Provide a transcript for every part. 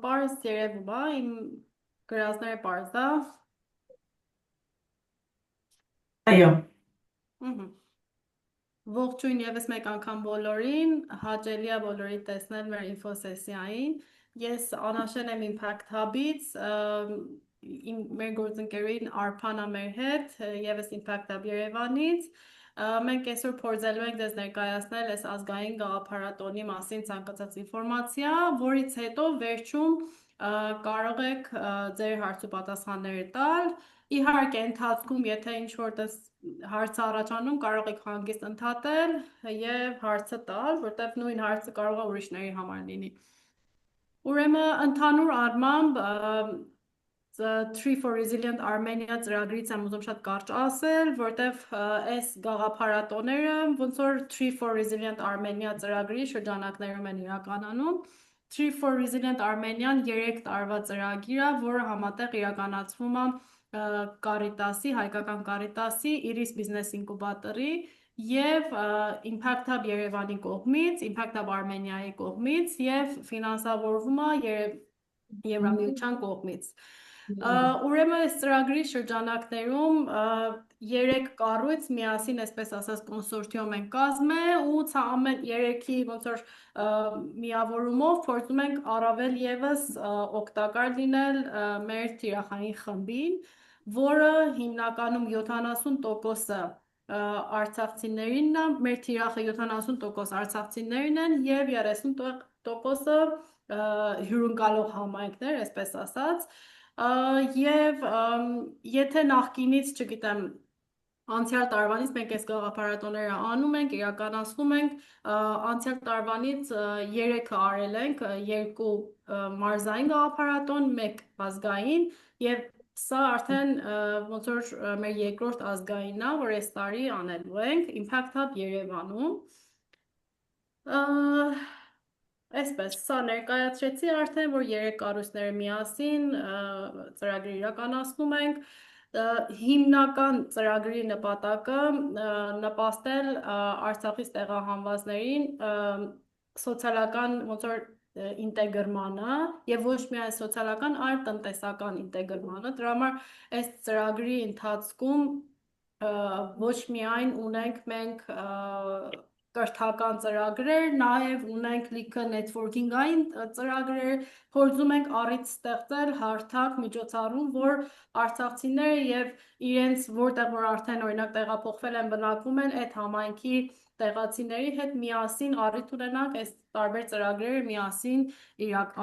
Պարզ երևում է, իմ գրածները պարզ է։ Այո, Մհմ։ Ողջույն եւս մեկ անգամ բոլորին, հաճելի է բոլորի տեսնել մեր ինֆոսեսիային։ Ես Անաշեն եմ Impact Hub-ից, մեր գործընկերուհին Արփան է մեր հետ, եւս Impact Hub Երևանից։ Մենք այսօր փորձելու ենք ձեզ ներկայացնել այս ազգային գաղափարատոնի մասին ցանկացած ինֆորմացիա, որից հետո վերջում կարող եք ձեր հարց ու պատասխանները տալ։ Իհարկե, ընթացքում, եթե ինչ-որ հարց առաջանում, կարող եք հանգիստ ընդհատել եւ հարցը տալ, որտեղ նույն հարցը կարող է ուրիշների համար լինի։ Ուրեմն ընդհանուր առմամբ Tree for Resilient Armenia ծրագրից եմ ուզում շատ կարճ ասել, որտեղ այս գաղափարատոները ոնց որ Tree for Resilient Armenia ծրագրի շրջանակներում են իրականանում։ Tree for Resilient Armenia-ն 3 տարվա ծրագիր է, որը համատեղ իրականացվում է Caritas-ի, հայկական Caritas-ի, Iris Business Incubator-ի եւ Impact Hub Երևանի կողմից, Impact Hub Armenia-ի կողմից եւ ֆինանսավորվում է Եվրամիության կողմից։ Ուրեմն այս ծրագրի շրջանակներում 3 կառույց միասին, այսպես ասած, կոնսորտիում են կազմել ու ամեն 3-ի ոնց որ միավորումով փորձում ենք առավել եւս օգտակար լինել մեր թիրախային խմբին, որը հիմնականում 70%-ը արցախցիներինն է, մեր թիրախը 70% արցախցիներն են եւ 30%-ը հյուրընկալող համայնքներ, այսպես ասած, եւ եթե նախկինից, չգիտեմ, անցյալ տարվանից մենք այս գաղափարատոները անում ենք, իրականացնում ենք, անցյալ տարվանից 3-ը արել ենք, 2 մարզային գաղափարատոն, 1 ազգային եւ սա արդեն ոնց որ մեր երկրորդ ազգայինն է, որ այս տարի անելու ենք Impact Hub Երևանում։ Այսպես, սա ներկայացրեցի արդեն, որ 3 կառույցները միասին ծրագրի իրականացնում ենք։ Հիմնական ծրագրի նպատակը նպաստել Արցախից տեղահանվածներին սոցիալական ոնց որ ինտեգրմանը եւ ոչ միայն սոցիալական, այլ տնտեսական ինտեգրմանը։ Դրա համար այս ծրագրի ընթացքում ոչ միայն ունենք մենք կրթական ծրագրեր, նաև ունենք լիքը նետվորքինգային ծրագրեր, փորձում ենք առիթ ստեղծել հարթակ միջոցառում, որ արցախցիները եւ իրենց որտեղ որ արդեն օրինակ տեղափոխվել են, բնակվում են, այդ համայնքի տեղացիների հետ միասին առիթ ունենանք այս տարբեր ծրագրերը միասին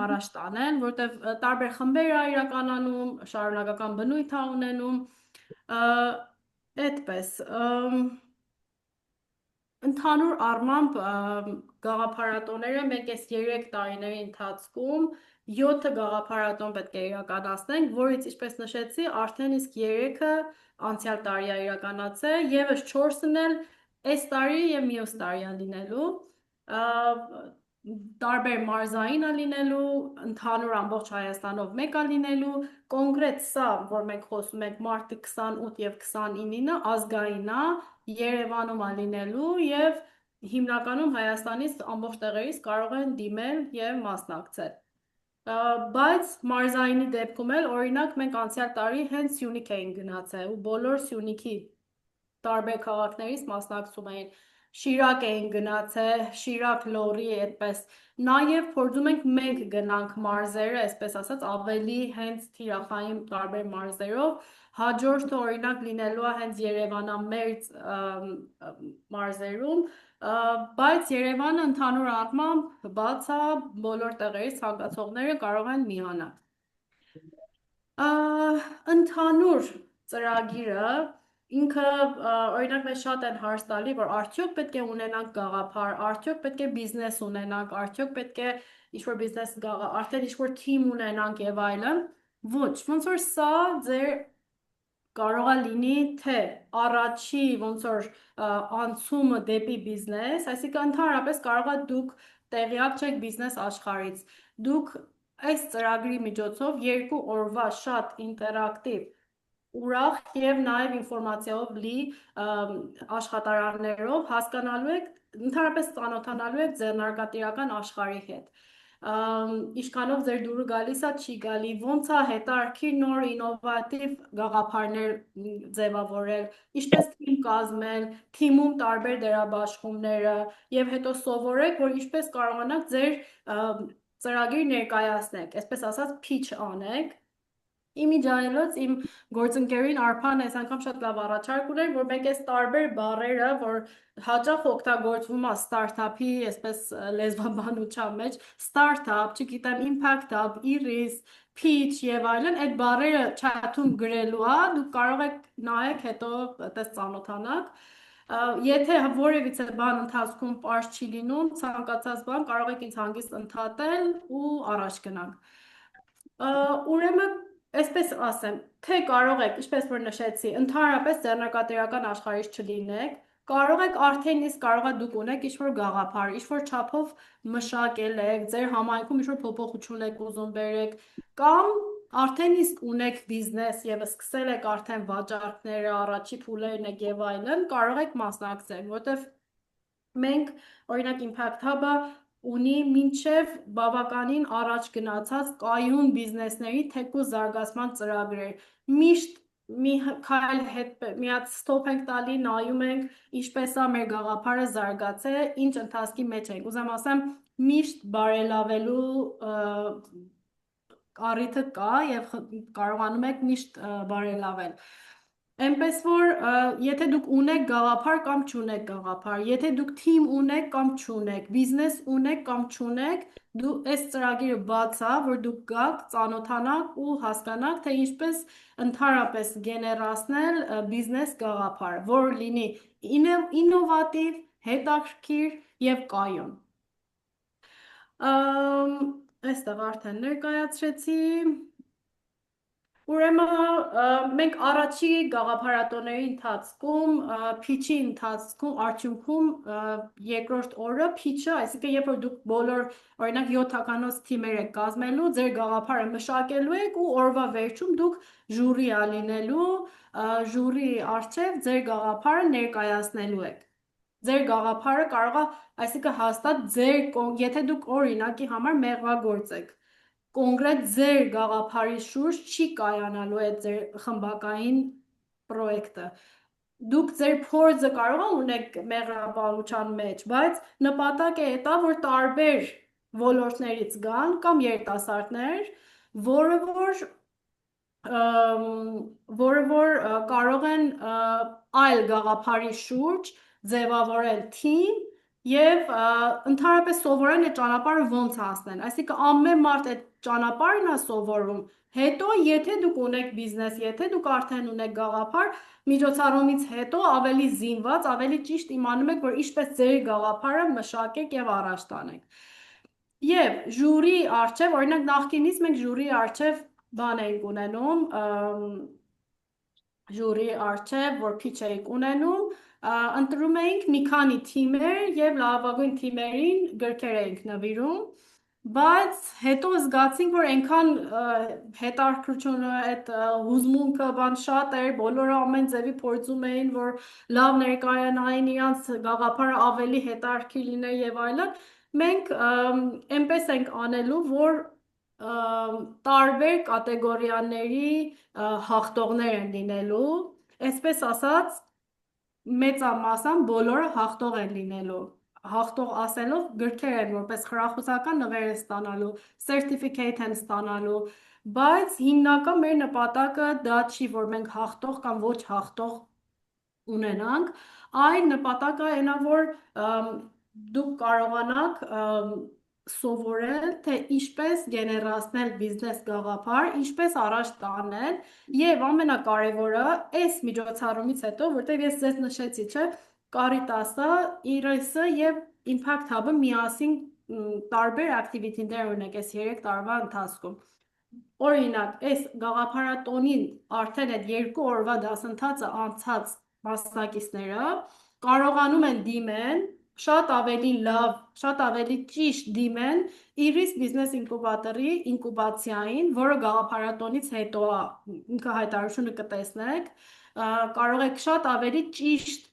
առաջ տանել, որտեղ տարբեր խմբեր է իրականանում, շարունակական բնույթ է ունենում, այդպես ընդհանուր առմամբ գաղափարատոները մենք այս 3 տարիների ընթացքում 7 գաղափարատոն պետք է իրականացնենք, որից ինչպես նշեցի, արդեն իսկ 3-ը անցյալ տարի է իրականացել, եւս 4-ն էլ այս տարի եւ մյուս տարի է լինելու։ Տարբեր մարզային է լինելու, ընդհանուր ամբողջ Հայաստանով մեկ է լինելու, կոնկրետ սա, որ մենք խոսում ենք մարտի 28 եւ 29-ը ազգային է, Երևանում է լինելու եւ հիմնականում Հայաստանից ամբողջ տեղերից կարող են դիմել եւ մասնակցել։ Բայց մարզայինի դեպքում էլ օրինակ մենք անցյալ տարի հենց Սյունիք էին գնացել ու բոլոր Սյունիքի տարբեր քաղաքներից մասնակցում էին։ Շիրակ էին գնացել, Շիրակ, Լոռի, այդպես։ Նաև փորձում ենք մենք գնանք մարզերը, այսպես ասած, ավելի հենց թիրախային տարբեր մարզերով։ Հաջորդը օրինակ լինելու է հենց Երևանամերձ մարզերում, բայց Երևանը ընդհանուր առմամբ բաց է, բոլոր տեղերից ցանկացողները կարող են միանալ։ Ընդհանուր ծրագիրը ինքը օրինակ մեզ շատ են հարց տալի, որ արդյոք պետք է ունենանք գաղափար, արդյոք պետք է բիզնես ունենանք, արդյոք պետք է ինչ-որ բիզնես արդեն ինչ-որ թիմ ունենանք եւ այլն։ Ոչ, ոնց որ սա ձեր կարող է լինի թե առաջի ոնց որ անցումը դեպի բիզնես, այսինքն ընդհանրապես կարող է դուք տեղյակ չեք բիզնես աշխարհից։ Դուք այս ծրագրի միջոցով 2 օրվա շատ ինտերակտիվ ուրախ եւ նաեւ ինֆորմացիայով լի աշխատարաններով հասկանալու եք, ընդհանրապես ծանոթանալու եք ձեռնարկատիրական աշխարհի հետ։ Ինչքանով ձեր դուրը գալիս է, չի գալի, ոնց է հետարքի նոր ինովատիվ գաղափարներ ձևավորել, ինչպես թիմ կազմել, թիմում տարբեր դերաբաշխումները եւ հետո սովորեք, որ ինչպես կարողանաք ձեր ծրագիր ներկայացնեք, այսպես ասած pitch անեք։ Իմիջայելոց իմ գործընկերին Արփան այս անգամ շատ լավ առաջարկ ուներ, որ մենք այս տարբեր բառերը, որ հաճախ օգտագործվում է ստարտափի, այսպես լեզվաբանության մեջ, ստարտափ, չգիտեմ, impact hub, iris, pitch եւ այլն, այդ բառերը chat-ում գրելու է, դուք կարող եք նայեք, հետո այդպես ծանոթանաք։ Եթե որևիցե բան ընթացքում པարզ չի լինում, ցանկացած բան կարող եք ինձ հանգիստ ընդհատել ու առաջ գնանք։ Ուրեմն, այսպես ասեմ, թե կարող եք, ինչպես որ նշեցի, ընդհանրապես ձեռնարկատիրական աշխարհից չլինեք, կարող եք արդեն իսկ կարողա դուք ունեք ինչ-որ գաղափար, ինչ-որ չափով մշակել եք, ձեր համայնքում ինչ-որ փոփոխություն եք ուզում բերեք, կամ արդեն իսկ ունեք բիզնես եւ սկսել եք արդեն վաճառքները, առաջի փուլերն եք եւ այլն, կարող եք մասնակցել, որտեվ մենք, օրինակ Impact Hub-ը ունի մինչև բավականին առաջ գնացած կայուն բիզնեսների թեկուզ զարգացման ծրագրեր։ Միշտ մի քայլ հետ մի հատ ստոփ ենք տալի, նայում ենք ինչպես է մեր գաղափարը զարգացել, ինչ ընթացքի մեջ ենք։ Ուզեմ ասեմ, միշտ բարելավելու առիթը կա եւ կարողանում եք միշտ բարելավել։ Այնպես որ եթե դուք ունեք գաղափար կամ չունեք գաղափար, եթե դուք թիմ ունեք կամ չունեք, բիզնես ունեք կամ չունեք, դու այս ծրագիրը բաց է, որ դուք գաք, ծանոթանաք ու հասկանաք, թե ինչպես ընդհանրապես գեներացնել բիզնես գաղափար, որ լինի ինովատիվ, հետաքրքիր եւ կայուն։ Այստեղ արդեն ներկայացրեցի։ Ուրեմն մենք առաջի գաղափարատոների ընթացքում, pitch-ի ընթացքում, արդյունքում երկրորդ օրը pitch-ը, այսինքն երբ որ դուք բոլոր օրինակ 7-ականոց թիմեր եք կազմելու, ձեր գաղափարը մշակելու եք ու օրվա վերջում դուք ժյուրի ա լինելու, ժյուրի առջև ձեր գաղափարը ներկայացնելու եք։ Ձեր գաղափարը կարող է, այսինքն հաստատ եթե դուք օրինակի համար մեղվագործ եք, կոնկրետ ձեր գաղափարի շուրջ չի կայանալու այդ ձեր խմբակային պրոյեկտը։ Դուք ձեր փորձը կարող ունեք մեղրաբանության մեջ, բայց նպատակը դա, որ տարբեր ոլորտներից գան կամ երիտասարդներ, որը որ կարող են այլ գաղափարի շուրջ ձևավորել թիմ եւ ընդհանրապես սովորեն այդ ճանապարհը ոնց հասնեն։ Այսինքն ամեն մարդ այդ ճանապարհն է սովորում։ Հետո, եթե դուք ունեք բիզնես, եթե դուք արդեն ունեք գաղափար, միջոցառումից հետո ավելի զինված, ավելի ճիշտ իմանում եք, որ ինչպես ձեր գաղափարը մշակեք եւ առաջ տանեք։ Եվ ժյուրի առջև, օրինակ նախկինից մենք ժյուրի առջև բան էինք ունենում, ժյուրի առջև, որ pitch էինք ունենում, ընտրում էինք մի քանի թիմեր եւ լավագույն թիմերին գրքեր էինք նվիրում, բայց հետո զգացինք, որ այնքան հետաքրքրությունը, այդ հուզմունքը բան շատ էր, բոլորը ամեն ձևի փորձում էին, որ լավ ներկայանային իրանց գաղափարը ավելի հետաքրքիր լիներ եւ այլն, մենք այնպես ենք անելու, որ տարբեր կատեգորիաների հաղթողներ են լինելու, այսպես ասած, մեծամասամբ բոլորը հաղթող են լինելու։ Հաղթող ասելով գրքեր են որպես խրախուսական նվեր են ստանալու, certificate են ստանալու, բայց հիմնական մեր նպատակը դա չի, որ մենք հաղթող կամ ոչ հաղթող ունենանք, այլ նպատակը այնա, որ դուք կարողանաք սովորել, թե ինչպես գեներացնել բիզնես գաղափար, ինչպես առաջ տանել եւ ամենակարևորը այս միջոցառումից հետո, որտեղ ես ձեզ նշեցի, չէ, Caritas-ը, IRIS-ը եւ Impact Hub-ը միասին տարբեր ակտիվիտիներ ունեք այս 3 տարվա ընթացքում։ Օրինակ, այս գաղափարատոնին արդեն այդ 2 օրվա դասընթացը անցած մասնակիցները կարողանում են դիմեն շատ ավելի լավ, շատ ավելի ճիշտ դիմեն Iris Business Incubator-ի ինկուբացիային, որը գաղափարատոնից հետո ինքը հայտարարությունը կտեսնեք, կարող եք շատ ավելի ճիշտ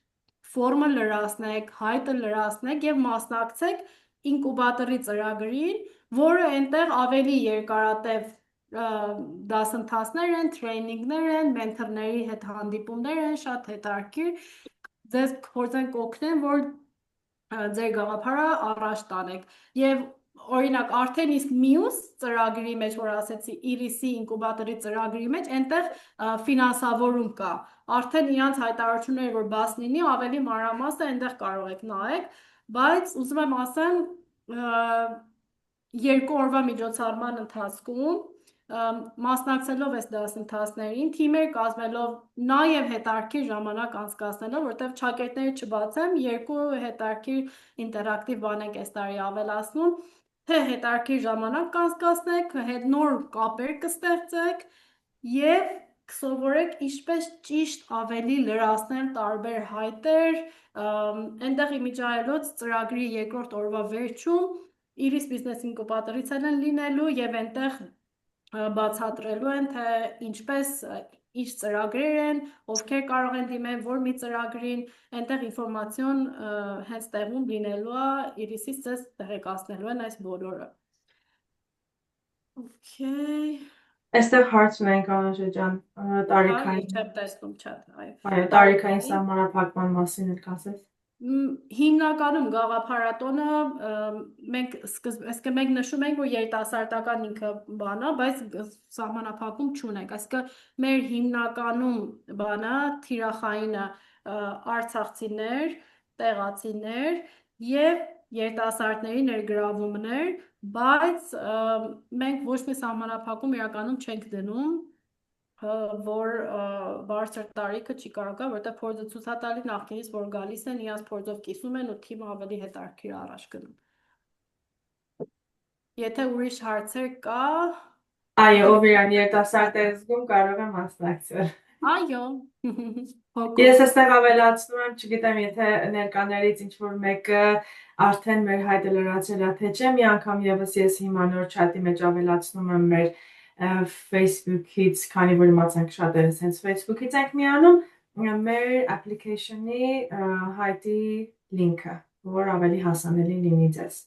ֆորմը լրացնեք, հայտը լրացնեք եւ մասնակցեք ինկուբատորի ծրագրին, որը այնտեղ ավելի երկարատև դասընթացներ են, տրեյնինգներ են, մենթորների հետ հանդիպումներ են, շատ հետաքրքիր։ Ձեզ փորձենք օգնեն, որ ձեր գաղափարը առաջ տանեք։ Եվ օրինակ արդեն իսկ մյուս ծրագրի մեջ, որ ասեցի Իրիսի ինկուբատորի ծրագրի մեջ, այնտեղ ֆինանսավորում կա։ Արդեն իրանց հայտարարությունները, որ բաց լինի, ավելի մանրամասն այնտեղ կարող եք նայեք, բայց ուզում եմ ասեմ, 2 օրվա միջոցառման ընթացքում մասնակցելով այս դասընթացներին, թիմեր կազմելով, նաև հետաքրքիր ժամանակ անցկացնելով, որտեղ չակերտները չբացեմ, 2 հետաքրքիր ինտերակտիվ բան ենք այս տարի ավելացնում, թե հետաքրքիր ժամանակ կանցկացնեք, նոր կապեր կստեղծեք եւ կսովորեք ինչպես ճիշտ ավելի լրացնել տարբեր հայտեր, այնտեղ իմիջայլոց ծրագրի 2-րդ օրվա վերջում Iris Business Incubator-ից են լինելու եւ այնտեղ բացատրելու են, թե ինչպես ինչ ծրագրեր են, ովքեր կարող են դիմել, որ մի ծրագրին, այնտեղ ինֆորմացիոն հենց տեղում լինելու է, Iris-ից ձեզ տեղեկացնելու են այս բոլորը։ Okay. Այստեղ հարց ունենք Անուշե ջան, տարիքային։ Չեմ տեսնում չաթ, այո, տարիքային սահմանափակման մասին էլ կասես։ Հիմնականում գաղափարատոնը մենք նշում ենք, որ երիտասարդական ինքը բանա, բայց սահմանափակում չունենք, այսինքն մեր հիմնականում բանա թիրախայինը արցախցիներ, տեղացիներ եւ երիտասարդների ներգրավումներ, բայց մենք ոչ մի սահմանափակում իրականում չենք դնում, որ բարձր տարիքը չի կարող գա, որտեղ փորձը ցույց է տալի նախկինից, որ գալիս են, իրանց փորձով կիսում են ու թիմը ավելի հետաքրքիր առաջ գնում։ Եթե ուրիշ հարցեր կա, այո, ով իրան երիտասարդ է զգում, կարող է մասնակցել։ Այո։ Ես այստեղ ավելացնում եմ, չգիտեմ, եթե ներկաներից ինչ-որ մեկը արդեն մեր հայտը լրացել է, թե չէ, մի անգամ եւս ես հիմա նոր չաթի մեջ ավելացնում եմ մեր Facebook-ից, քանի որ իմացանք շատերս հենց Facebook-ից ենք միանում, մեր application-ի հայտի լինքը, որ ավելի հասանելի լինի ձեզ։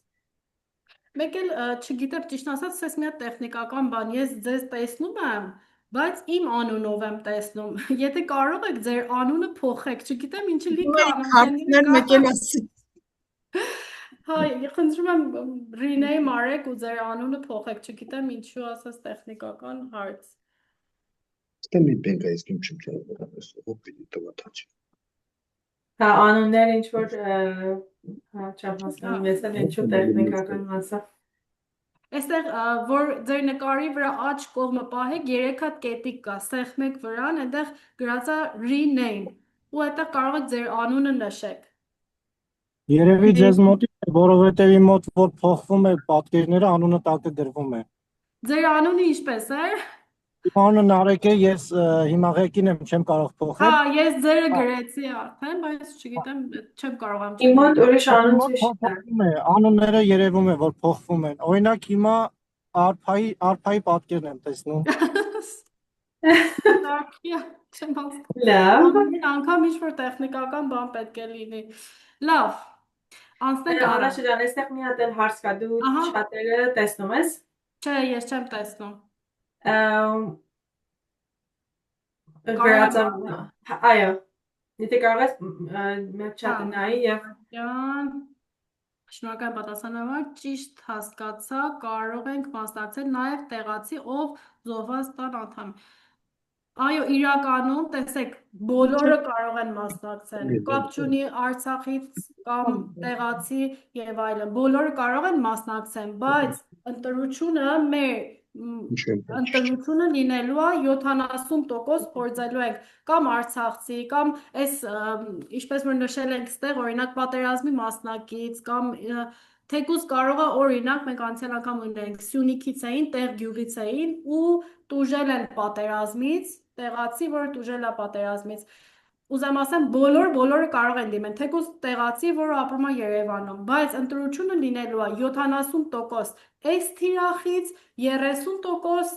Մեկ էլ չգիտեմ, ճիշտ ասած, ես մի հատ տեխնիկական բան, ես ձեզ տեսնում եմ, բայց իմ անունով եմ տեսնում։ Եթե կարող եք ձեր անունը փոխեք, չգիտեմ, ինչի լիքը անուններ կա։ Հայ, խնդրում եմ rename արեք ու ձեր անունը փոխեք, չգիտեմ ինչու ասած տեխնիկական հարց։ Ստե մի բան կա, իսկ ինչու՞ չեմ կարող օպիտի տվաթաչ։ Հա, անունները ինչ որ հա, չեմ հասկանում, ես էլ ինչու տեխնիկական մասը։ Այստեղ որ ձեր նկարի վրա աջ կողմը պահեք, 3 հատ կետիկ կա, սեղմեք վրան, այնտեղ գրած է rename, ու այդտեղ կարող եք ձեր անունը նշեք։ Երևի ձեզ մոտ է, որովհետև իմ մոտ որ փոխվում է պատկերները, անունը տակը գրվում է։ Ձեր անունը ինչպես է։ Անունը Նարեկ է, ես հիմա ղեկին եմ, չեմ կարող փոխել։ Հա, ես ձերը գրեցի արդեն, բայց չգիտեմ, չեմ կարողam Իմ մոտ ուրիշ անուն փոխվում է, անունները երևում է, որ փոխվում են։ Օրինակ հիմա արփայի պատկերն եմ տեսնում։ Չեմ հասկանում։ Լավ։ Անգամ ինչ-որ տեխնիկական բան պետք է լինի։ Լավ։ Անցնենք Անուշե ջան, այստեղ մի հատ էլ հարց կա, դու շատերը տեսնում ես։ Չէ, ես չեմ տեսնում։ Այո, եթե կարող ես մեր չաթը նայի եւ Շնորհակալ պատասխանհամար, ճիշտ հասկացա, կարող ենք մասնակցել նաև տեղացի, ով զոհված տան անդամ։ Այո, իրականում, տեսեք, բոլորը կարող են մասնակցել, կապ չունի Արցախից կամ տեղացի եւ այլն, բոլորը կարող են մասնակցել, բայց ընտրությունը մեր ընտրությունը լինելու է 70% փորձելու ենք կամ արցախցի, կամ այս ինչպես որ նշել ենք ստեղ, օրինակ պատերազմի մասնակից, կամ թեկուզ կարող է օրինակ մենք անցյալ անգամ ունենք Սյունիքից էին, տեղ գյուղից էին ու տուժել են պատերազմից, տեղացի, որ տուժել է պատերազմից։ Ուզեմ ասեմ, բոլորը կարող են դիմեն, թեկուզ տեղացի, որը ապրում է Երևանում, բայց ընտրությունը լինելու է 70% այս թիրախից, 30%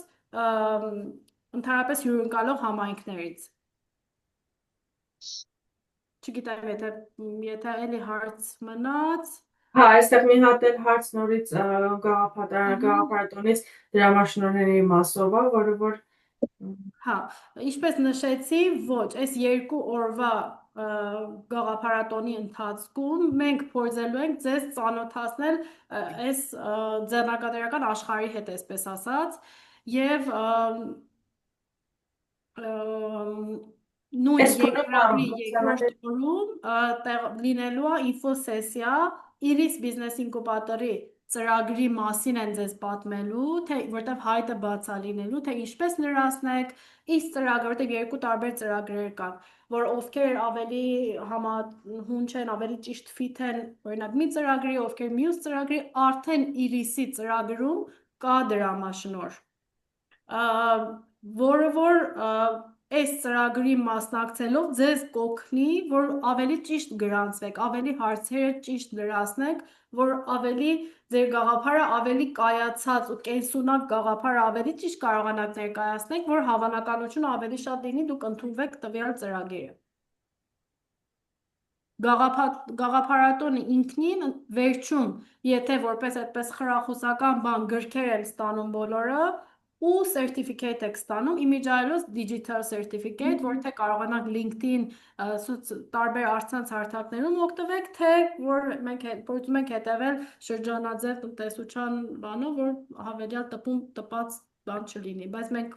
ընդհանրապես հյուրընկալող համայնքներից։ Չգիտեմ, եթե էլի հարց մնաց, Հա, այստեղ մի հատ էլ հարց նորից գաղափարատոնից դրամաշնորհների մասով է, որը որ Հա, ինչպես նշեցի, ոչ, այս 2 օրվա գաղափարատոնի ընթացքում մենք փորձելու ենք ձեզ ծանոթացնել այս ձեռնարկատիրական աշխարհի հետ, այսպես ասած, եւ նույն Այս երկրագրի գունը երկրորդ օրում լինելու է ինֆոսեսիա Iris Business Incubator-ի ծրագրի մասին են ձեզ պատմելու, թե որտեվ հայտը բաց է լինելու, թե ինչպես լրացնեք, իսկ ծրագիր, որտեվ 2 տարբեր ծրագրեր կան, որ ովքեր ավելի համահունչ են, ավելի ճիշտ fit են, օրինակ մի ծրագրի, ովքեր մյուս ծրագրի, արդեն Iris-ի ծրագրում կա դրամաշնորհ, որը որ այս ծրագրի մասնակցելով ձեզ կօգնի, որ ավելի ճիշտ գրանցվեք, ավելի հարցերը ճիշտ լրացնեք, որ ավելի ձեր գաղափարը ավելի կայացած ու կենսունակ գաղափարը ավելի ճիշտ կարողանաք ներկայացնեք, որ հավանականությունը ավելի շատ լինի դուք ընդունվեք տվյալ ծրագիրը։ Գաղափարատոնը ինքնին վերջում, եթե որպես այդպես խրախուսական բան գրքեր են ստանում բոլորը ու certificate եք ստանում, Image digital certificate, որ թե կարողանաք LinkedIn տարբեր առցանց հարթակներում օգտվեք, թե որ մենք փորձում ենք հետևել շրջանաձև տնտեսության բանով, որ հավելյալ տպած բան չլինի, բայց մենք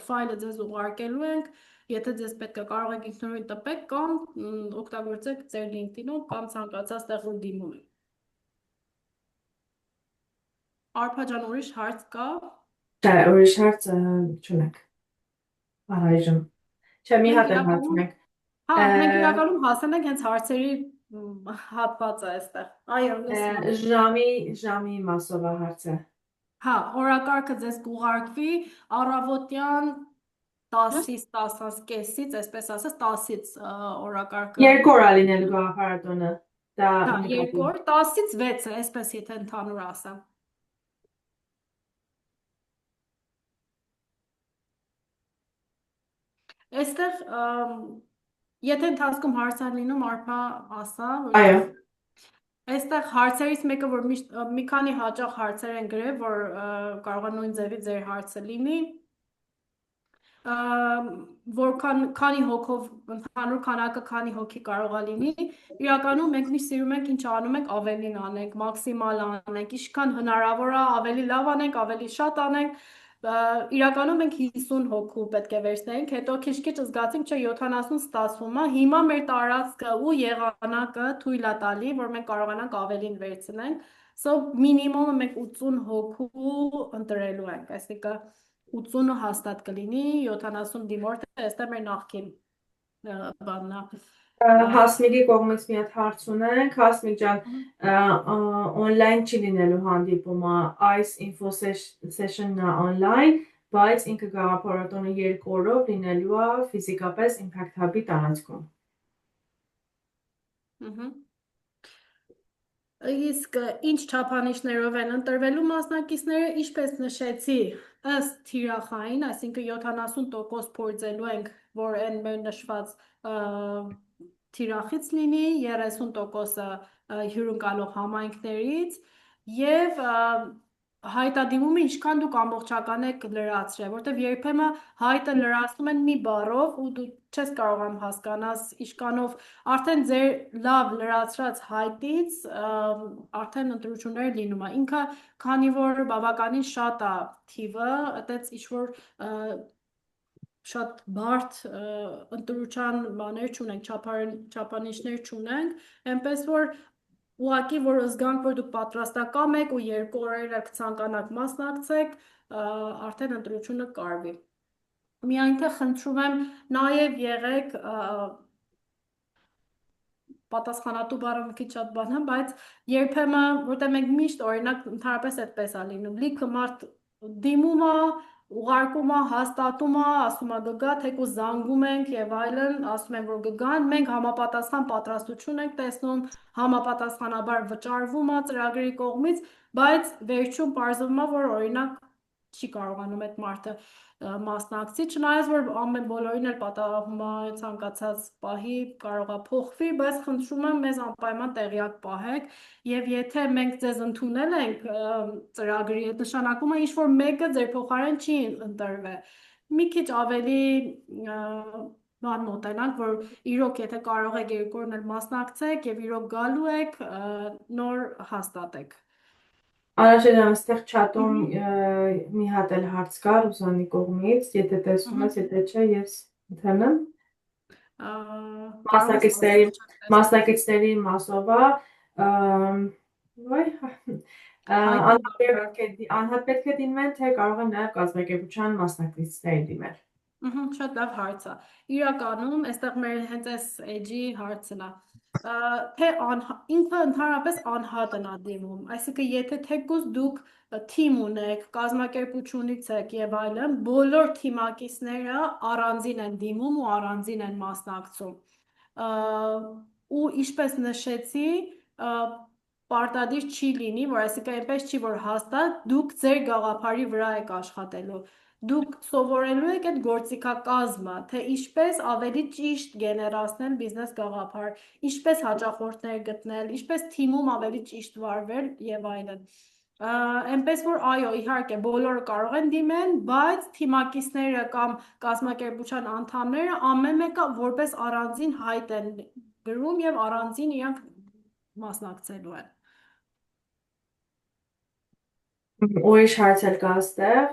ֆայլը ձեզ ուղարկելու ենք, եթե ձեզ պետք է կարող եք ինքնուրույն տպեք կամ օգտագործեք ձեր LinkedIn-ում կամ ցանկացած տեղում դիմում եք։ Արփա ջան, ուրիշ հարց կա։ Չէ, ուրիշ հարց չունենք։ Առայժմ։ Չէ, մի հատ էլ հարց ունենք։ Հա, մենք իրականում հասել ենք հենց հարցերի հատվածը այստեղ։ Այո, Ժամի մասով է հարցը։ Հա, օրակարգը ձեզ կուղարկվի առավոտյան 10-ից 10:30-ից, այսպես ասած, 10-ից օրակարգը։ 2 օր է լինելու գաղափարատոնը։ Դա Հա, 2 օր, 10-ից 6-ը, այսպես եթե ընդհանուր ասեմ։ Այստեղ եթե ընթացքում հարցեր լինում, Արփա ասա, Այո։ այստեղ հարցերից մեկը, որ մի քանի հաճախ հարցեր են գրել, որ կարող է նույն ձևի ձեր հարցը լինի, քանի հոգով ընդհանուր քանակը քանի հոգի կարող է լինի, իրականում մենք միշտ սիրում ենք ինչ անում ենք ավելին անենք, մաքսիմալ անենք, ինչքան հնարավոր է ավելի լավ անենք, ավելի շատ անենք, իրականում մենք 50 հոգու պետք է վերցնենք, հետո քիչ-քիչ զգացինք, չէ 70 ստացվում է, հիմա մեր տարածքը ու եղանակը թույլ է տալի, որ մենք կարողանանք ավելին վերցնենք, so մինիմումը մենք 80 հոգու ընտրելու ենք, այսինքն 80-ը հաստատ կլինի, 70 դիմորդ է, այստեղ մեր նախկին բանն է։ Հասմիկի կողմից մի հատ հարց ունենք, Հասմիկ ջան, on-line չի լինելու հանդիպումը, այս info session-ն է on-line, բայց ինքը գաղափարատոնը 2 օրով լինելու է ֆիզիկապես Impact Hub-ի տարածքում։ Իսկ ինչ չափանիշներով են ընտրվելու մասնակիցները, ինչպես նշեցի, ըստ թիրախային, այսինքն 70% փորձելու ենք, որ այն մեր նշված թիրախից լինի, 30%-ը հյուրընկալող համայնքներից եւ հայտադիմումը ինչքան դուք ամբողջական եք լրացրել, որտեվ երբեմն հայտը լրացնում են մի բառով ու դու չես կարողանում հասկանաս ինչքանով արդեն ձեր լավ լրացրած հայտից արդեն ընտրություններ լինում է։ Ինքը քանի որ բավականին շատ է թիվը, այդպես ինչ որ շատ բարդ ընտրության բաներ չունենք, չափանիշներ չունենք, այնպես որ ուղղակի որ զգանք, որ դուք պատրաստական եք ու 2 օրերը կցանկանաք մասնակցեք, արդեն ընտրությունը կարվի։ Միայն թե խնդրում եմ նաև եղեք պատասխանատու բառը մի քիչ շատ բան է, բայց երբեմն, որտեղ մենք միշտ օրինակ ընդհանրապես այդպես է լինում, լիքը մարդ դիմում է, ուղարկում է, հաստատում է, ասում է գա, թեկուզ զանգում ենք եւ այլն, ասում են որ կգան, մենք համապատասխան պատրաստություն ենք տեսնում, համապատասխանաբար վճարվում է ծրագրի կողմից, բայց վերջում պարզվում է, որ օրինակ չի կարողանում այդ մարդը մասնակցի, չնայած որ ամեն բոլորին էլ պատահում է ցանկացած պահի կարող է փոխվի, բայց խնդրում եմ մեզ անպայման տեղյակ պահեք եւ եթե մենք ձեզ ընդունել ենք ծրագրի, այդ նշանակում է ինչ որ մեկը ձեր փոխարեն չի ընտրվել։ Մի քիչ ավելի բան մոտենանք, որ իրոք եթե կարող եք երկու օրն էլ մասնակցեք եւ իրոք գալու եք, նոր հաստատեք։ Անաշեն այստեղ չաթում մի հատ էլ հարց կար Ռուսանի կողմից, եթե տեսնում ես, եթե չէ, ես ընդհանրեմ։ Մասնակիցների մասով վայ անհատ պետք է դիմեն, թե կարող են նաև կազմակերպության մասնակիցների դիմել։ Շատ լավ հարց է։ Իրականում, այստեղ մեր հենց այս էջի հարցն է, թե ինքը ընդհանրապես անհատն է դիմում, այսինքն եթե թեկուզ դուք թիմ ունեք, կազմակերպությունից եք եւ այլն, բոլոր թիմակիցները առանձին են դիմում ու առանձին են մասնակցում։ Ու ինչպես նշեցի, պարտադիր չի լինի, որ այսինքն այնպես չի, որ հաստատ դուք ձեր գաղափարի վրա եք աշխատելու։ Դուք սովորելու եք այդ գործիքակազմը, թե ինչպես ավելի ճիշտ գեներացնել բիզնես գաղափար, ինչպես հաճախորդներ գտնել, ինչպես թիմում ավելի ճիշտ վարվել եւ այլն։ Այնպես որ այո, իհարկե բոլորը կարող են դիմեն, բայց թիմակիցները կամ կազմակերպության անդամները ամեն մեկը որպես առանձին հայտ են գրում եւ առանձին իրանք մասնակցելու են։ Ուրիշ հարց էլ կա այստեղ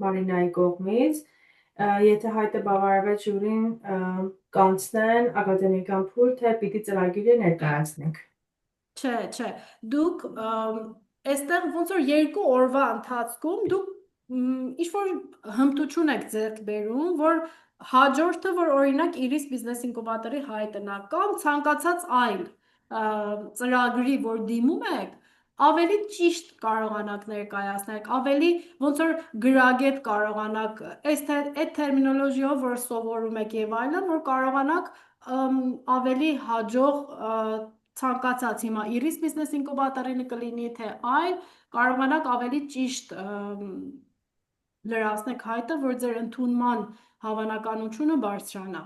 Մարինայի կողմից, եթե հայտը բավարարվեց ժյուրին կանցնեն ակադեմիկան փուլ, թե պիտի ծրագիրը ներկայացնենք։ Չէ, դուք այստեղ ոնց որ 2 օրվա ընթացքում դուք ինչ-որ հմտություն եք ձեռք բերում, որ հաջորդը, որ օրինակ Iris Business Incubator-ի հայտնն է կամ ցանկացած այլ ծրագրի, որ դիմում եք, ավելի ճիշտ կարողանաք ներկայացնել, ավելի ոնց որ գրագետ կարողանաք, այդ տերմինոլոգիով, որ սովորում եք եւ այլն, որ կարողանաք ավելի հաջող ցանկացած հիմա Iris Business Incubator-ին կլինի, թե այլ, կարողանաք ավելի ճիշտ լրացնեք հայտը, որ ձեր ընդունման հավանականությունը բարձրանա։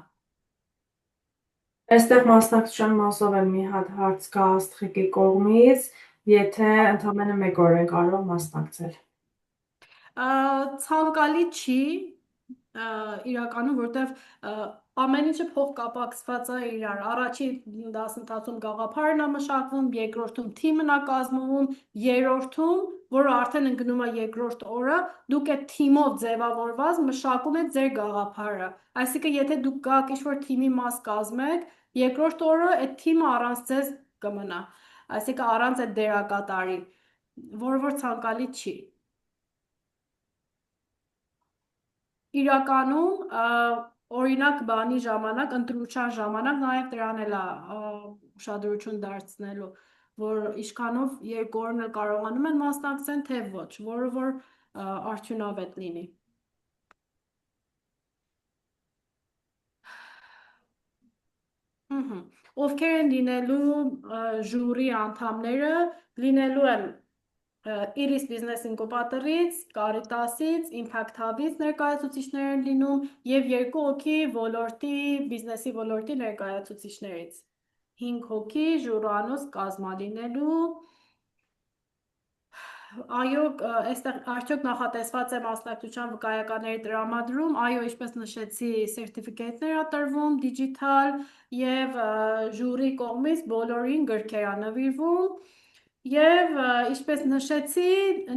Այստեղ մասնակցության մասով էլ մի հատ հարց կա Աստղիկի կողմից, եթե ընդամենը 1 օր են կարող մասնակցել։ Ցանկալի չի, իրականում, որտեվ ամեն ինչը փոխկապակցված է իրար։ Առաջին դասընթացում գաղափարն է մշակվում, երկրորդում թիմն է կազմվում, երրորդում, որը արդեն ընկնում է երկրորդ օրը, դուք այդ թիմով ձևավորված մշակում եք ձեր գաղափարը։ Այսինքն, եթե դուք գաք ինչ-որ թիմի մաս կազմեք, երկրորդ օրը այդ թիմը առանց ձեզ կմնա, այսինքն առանց այդ դերակատարի, որը որ ցանկալի չի։ Իրականում, օրինակ բանի ժամանակ, ընտրության ժամանակ նաև դրան էլ ուշադրություն դարձնելու, որ ինչքանով 2 օրն էլ կարողանում են մասնակցեն, թե ոչ, որը որ արդյունավետ լինի։ Ովքեր են լինելու ժյուրի անդամները, լինելու են Iris Business Incubator-ից, Caritas-ից, Impact Hub-ից ներկայացուցիչներ են լինում եւ 2 հոգի ոլորտի, բիզնեսի ոլորտի ներկայացուցիչներից։ 5 հոգի ժուրանոց կազմա լինելու։ Այո, այստեղ արդյոք նախատեսված է մասնակցության վկայականների տրամադրում, այո, ինչպես նշեցի, սերտիֆիկատներ ա տրվում դիջիտալ եւ ժյուրի կողմից բոլորին գրքեր ա նվիրվում եւ ինչպես նշեցի,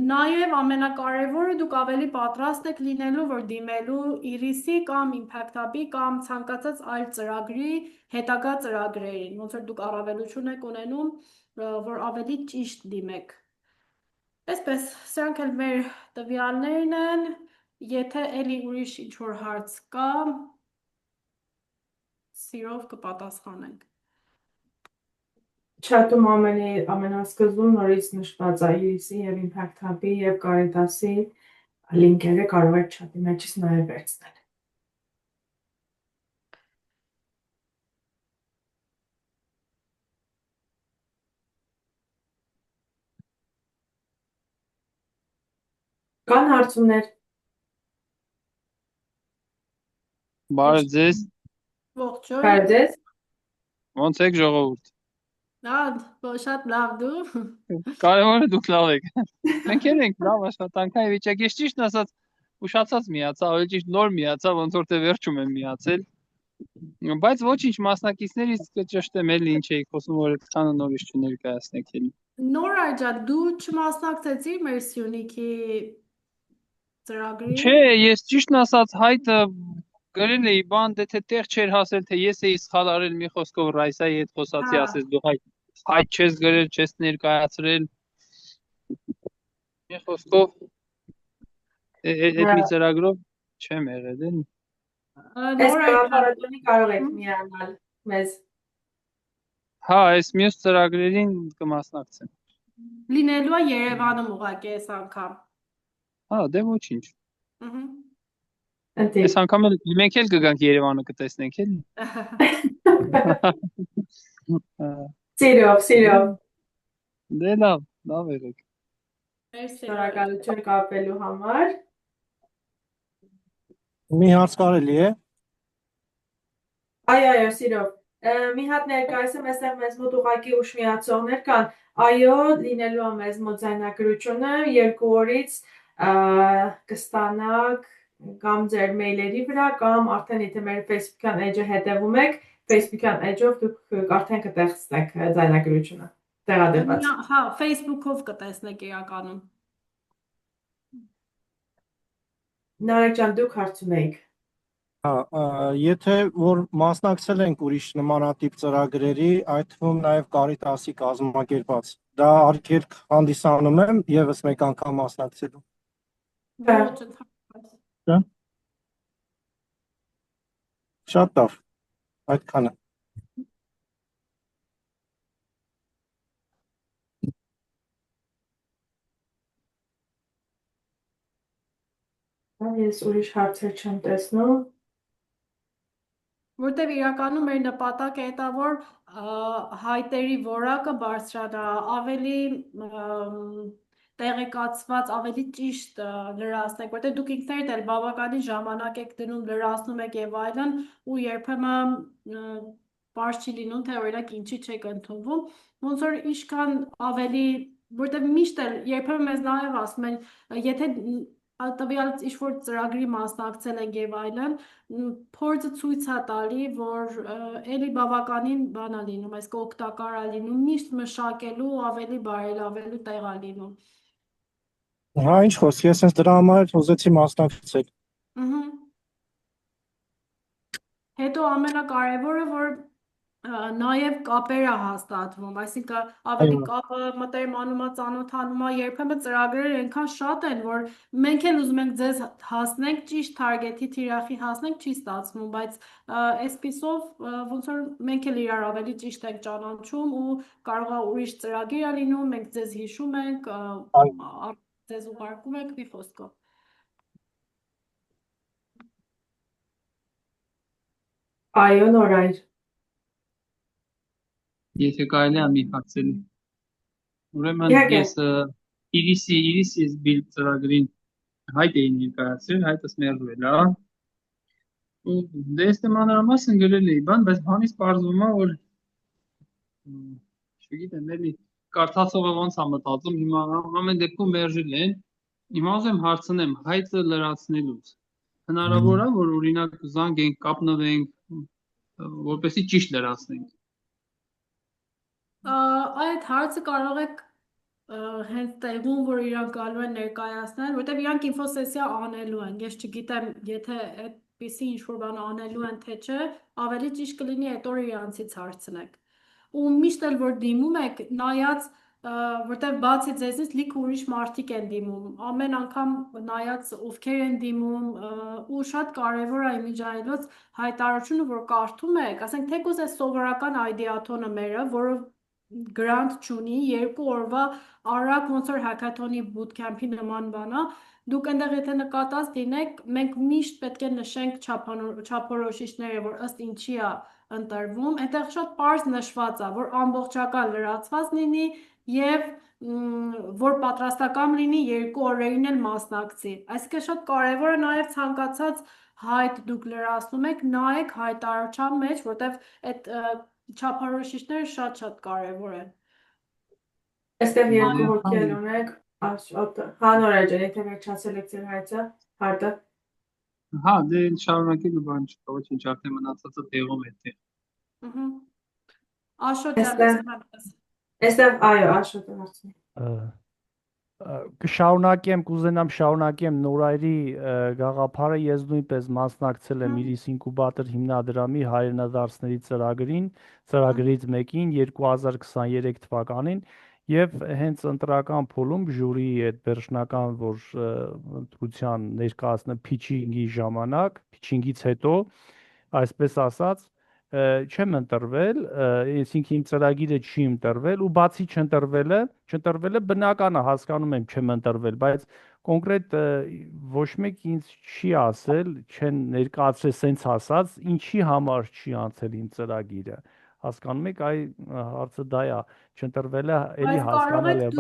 նաեւ ամենակարևորը դուք ավելի պատրաստ եք լինելու, որ դիմելու Iris-ի կամ Impact Hub-ի կամ ցանկացած այլ ծրագրի հետագա ծրագրերին, ոնց որ դուք առավելություն եք ունենում, որ ավելի ճիշտ դիմեք։ Այսպես, սրանք էլ մեր տվյալներն են, եթե էլի ուրիշ ինչ-որ հարց կա, սիրով կպատասխանենք։ Չաթում ամենասկզբում նորից նշված է Iris-ի եւ Impact Hub-ի եւ Caritas-ի լինքերը կարող եք չաթի մեջից նաեւ վերցնել։ Կան հարցումներ։ Բարև ձեզ, Ողջույն։ Բարև ձեզ։ ոնց եք ժողովուրդ։ Շատ լավ դու։ Կարևորը դուք լավ եք։ Մենք էլ ենք լավ աշխատանքային վիճակ։ Ես ճիշտ ասած ուշացած միացա, ավելի ճիշտ նոր միացա, ոնց որ թե վերջում եմ միացել։ Բայց ոչինչ մասնակիցներից կճշտեմ էլի ինչ էի խոսում, որ այդքանը նորից չներկայացնեք էլի։ Նոր աջա դու չմասնակցեցիր մեր Սյունիքի ծրագրին։ Չէ, ես ճիշտ ասած հայտը գրել էի բան, դե թե տեղ չէր հասել, թե ես էի սխալ արել մի խոսքով Ռայսայի հետ խոսացի, Հա։ ասես դու հայտ չես գրել, չես ներկայացրել։ Մի խոսքով այդ մի ծրագրով չեմ եղել էլի։ Այս Նոր աջա գաղափարատոնի կարող եք միանալ մեզ։ Հա, այս մյուս ծրագրերին կմասնակցեմ։ լինելու է Երևանում ուղղակի այս անգամ։ Հա, դե ոչինչ։ Ըհը։ Ընտի։ Այս անգամ էլ մենք էլ կգանք Երևանը կտեսնենք էլի։ Սիրով։ Դե լավ եղեք։ Մերսի։ Շնորհակալություն կապելու համար։ Մի հարց կարելի է։ Այո, սիրով։ Մի հատ ներկայացեմ, այստեղ մեզ մոտ ուղղակի ուշ միացողներ կան։ Այո, լինելու է մեզ մոտ ձայնագրությունը 2 օրից կստանաք կամ ձեր մեյլերի վրա կամ արդեն եթե մեր Facebook-յան էջը հետևում եք, Facebook-յան էջով դուք արդեն կտեսնեք ձայնագրությունը տեղադրված։ Հա, Facebook-ով կտեսնեք իրականում։ Նարեկ ջան, դուք հարց ունեիք։ Հա, եթե որ մասնակցել ենք ուրիշ նմանատիպ ծրագրերի, այդ թվում նաև Կարիտասի կազմակերպած, դա արգելք հանդիսանում եմ եւս մեկ անգամ մասնակցելու։ Ոչ ընդհանրապես։ Շատ լավ։ Այդքանը։ Ես ուրիշ հարցեր չեմ տեսնում։ Որտեվ իրականում մեր նպատակը է դա, որ հայտերի որակը բարձրանա, ավելի տեղեկացված, ավելի ճիշտ լրացնենք, որտեղ դուք ինքներդ էլ բավականին ժամանակ եք դնում, լրացնում եք եւ այլն, ու երբեմն բարձ չի լինում, թե օրինակ ինչի չեք ընդունվում, ոնց որ ինչքան ավելի, որտեղ միշտ էլ երբեմն մեզ նաեւ ասում են, եթե տվյալ ինչ-որ ծրագրի մասնակցել ենք եւ այլն, փորձը ցույց է տալի, որ էլի բավականին բան է լինում, այս օգտակար է լինում, միշտ մշակելու, ավելի բարելավելու տեղ է լինում։ Հա, ինչ խոսք, ես հենց դրա համար էլ ուզեցի մասնակցել։ Ըհը։ Հետո ամենակարևորը, որ նաև կապերը հաստատվում, այսինքն ավելի կապը մտերմանում է, ծանոթանում է, երբեմն ծրագրերը այնքան շատ են, որ մենք էլ ուզում ենք ձեզ հասնենք, ճիշտ թարգեթի թիրախի հասնենք, չի ստացվում, բայց այսպիսով ոնց որ մենք էլ իրար ավելի ճիշտ ենք ճանաչում ու կարող է ուրիշ ծրագիր է լինում, մենք ձեզ հիշում ենք, ձեզ ուղարկում ենք մի խոսքով։ Այո, Նորայր։ Եթե կարելի է մի հարցելի։ Ուրեմն Իհարկե։ ես Իրիսի բիլդ ծրագրին հայտ էի ներկայացրել, հայտս մերժվել է։ Ու դե ես մանրամասն գրել էի բան, բայց բանից պարզվում է, որ չգիտեմ, էլի կարդացողը ոնց է մտածում, հիմա ամեն դեպքում մերժել են։ Հիմա ուզում եմ հարցնեմ հայտը լրացնելուց։ Հնարավոր է, որ օրինակ զանգենք, կապնվենք, որպեսզի ճիշտ լրացնենք։ Այդ հարցը կարող եք հենց տեղում, որ իրանք գալու են ներկայացնել, որտեղ իրանք ինֆոսեսիա անելու են, ես չգիտեմ, եթե այդպիսի ինչ-որ բան անելու են, թե չէ, ավելի ճիշտ կլինի այդ օրը իրանցից հարցնեք։ Ու միշտ էլ որ դիմում եք, նայած, որտեղ բացի ձեզնից լիքը ուրիշ մարդիկ են դիմում, ամեն անգամ նայած ովքեր են դիմում, ու շատ կարևոր է իմիջայլոց հայտարարությունը, որ կարդում եք, ասենք թեկուզ այս սովորական այդեաթոնը մերը, որը գրանտ չունի, 2 օրվա արագ ոնց որ հակաթոնի բուտքեմփի նման բանա, դուք այնտեղ եթե նկատած լինեք, մենք միշտ պետք է նշենք չափորոշիչները, որ ըստ ինչի է ընտրվում, այնտեղ շատ պարզ նշված է, որ ամբողջական լրացված լինի եւ որ պատրաստական լինի 2 օրերին էլ մասնակցի։ Այսինքն շատ կարևոր է նաև ցանկացած հայտ դուք լրացնում եք, նայեք հայտարարության մեջ, որտեվ այդ չափորոշիչները շատ կարևոր են։ Այստեղ երկու հոգի էլ ունենք, Աշոտը, Նորա ջան, եթե վերջացել եք ձեր հայցը, հարդը։ Հա, դե շարունակելու բան չկա, ոչինչ, արդեն մնացածը տեղում է դե։ Աշոտ ջան, Այստեղ այո, Աշոտը հարցնի։ Կուզենամ շարունակեմ Նորայրի գաղափարը, ես նույնպես մասնակցել եմ Իրիս ինկուբատոր հիմնադրամի հայրենադարձների ծրագրից մեկին 2023 թվականին եւ հենց ընտրական փուլում ժյուրիի այդ վերջնական որ ընտրության ներկայացնը փիչինգի ժամանակ, փիչինգից հետո, այսպես ասած, չեմ ընտրվել, այսինքն իմ ծրագիրը չի ընտրվել ու բացի չընտրվելը բնական է, հասկանում եմ չեմ ընտրվել, բայց կոնկրետ ոչ մեկ ինձ չի ասել, չեն ներկայացրել սենց ասած, ինչի համար չի անցել իմ ծրագիրը, հասկանում եք, այ հարցը դա է, չընտրվելը էլի հասկանալ է,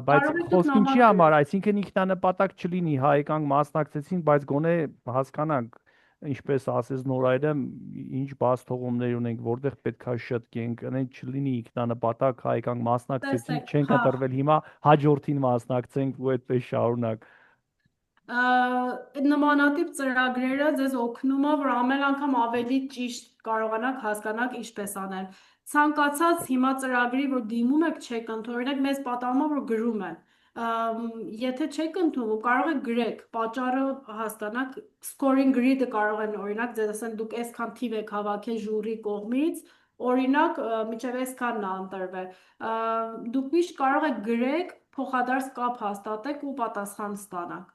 բայց խոսք ինչի համար, այսինքն ինքնանպատակ չլինի, հայկանք մասնակցեցին, բայց գոնե հասկանանք ինչպես ասես Նորայրը, ինչ բաց թողումներ ունենք, որտեղ պետքա շտկենք, այնեն չլինի ինքնանպատակ հայկանք մասնակցեցինք, չենք ընտրվել, հիմա հաջորդին մասնակցենք ու այդպես շարունակ։ Նմանատիպ ծրագրերը ձեզ օգնում է, որ ամեն անգամ ավելի ճիշտ կարողանաք հասկանալ ինչպես անել։ Ցանկացած հիմա ծրագրի, որ դիմում եք, չեք ընդունում, օրինակ մեզ պատահում է, որ գրում են։ Եթե չեք ընդունում, կարող եք գրեք, պատճառը հասկանաք, scoring grid-ը կարող են օրինակ ձեզ ասեն դուք այսքան թիվ եք հավաքել ժյուրի կողմից, օրինակ մինչև այսքանն է ընտրվել։ Դուք միշտ կարող եք գրեք, փոխադարձ կապ հաստատեք ու պատասխան ստանաք։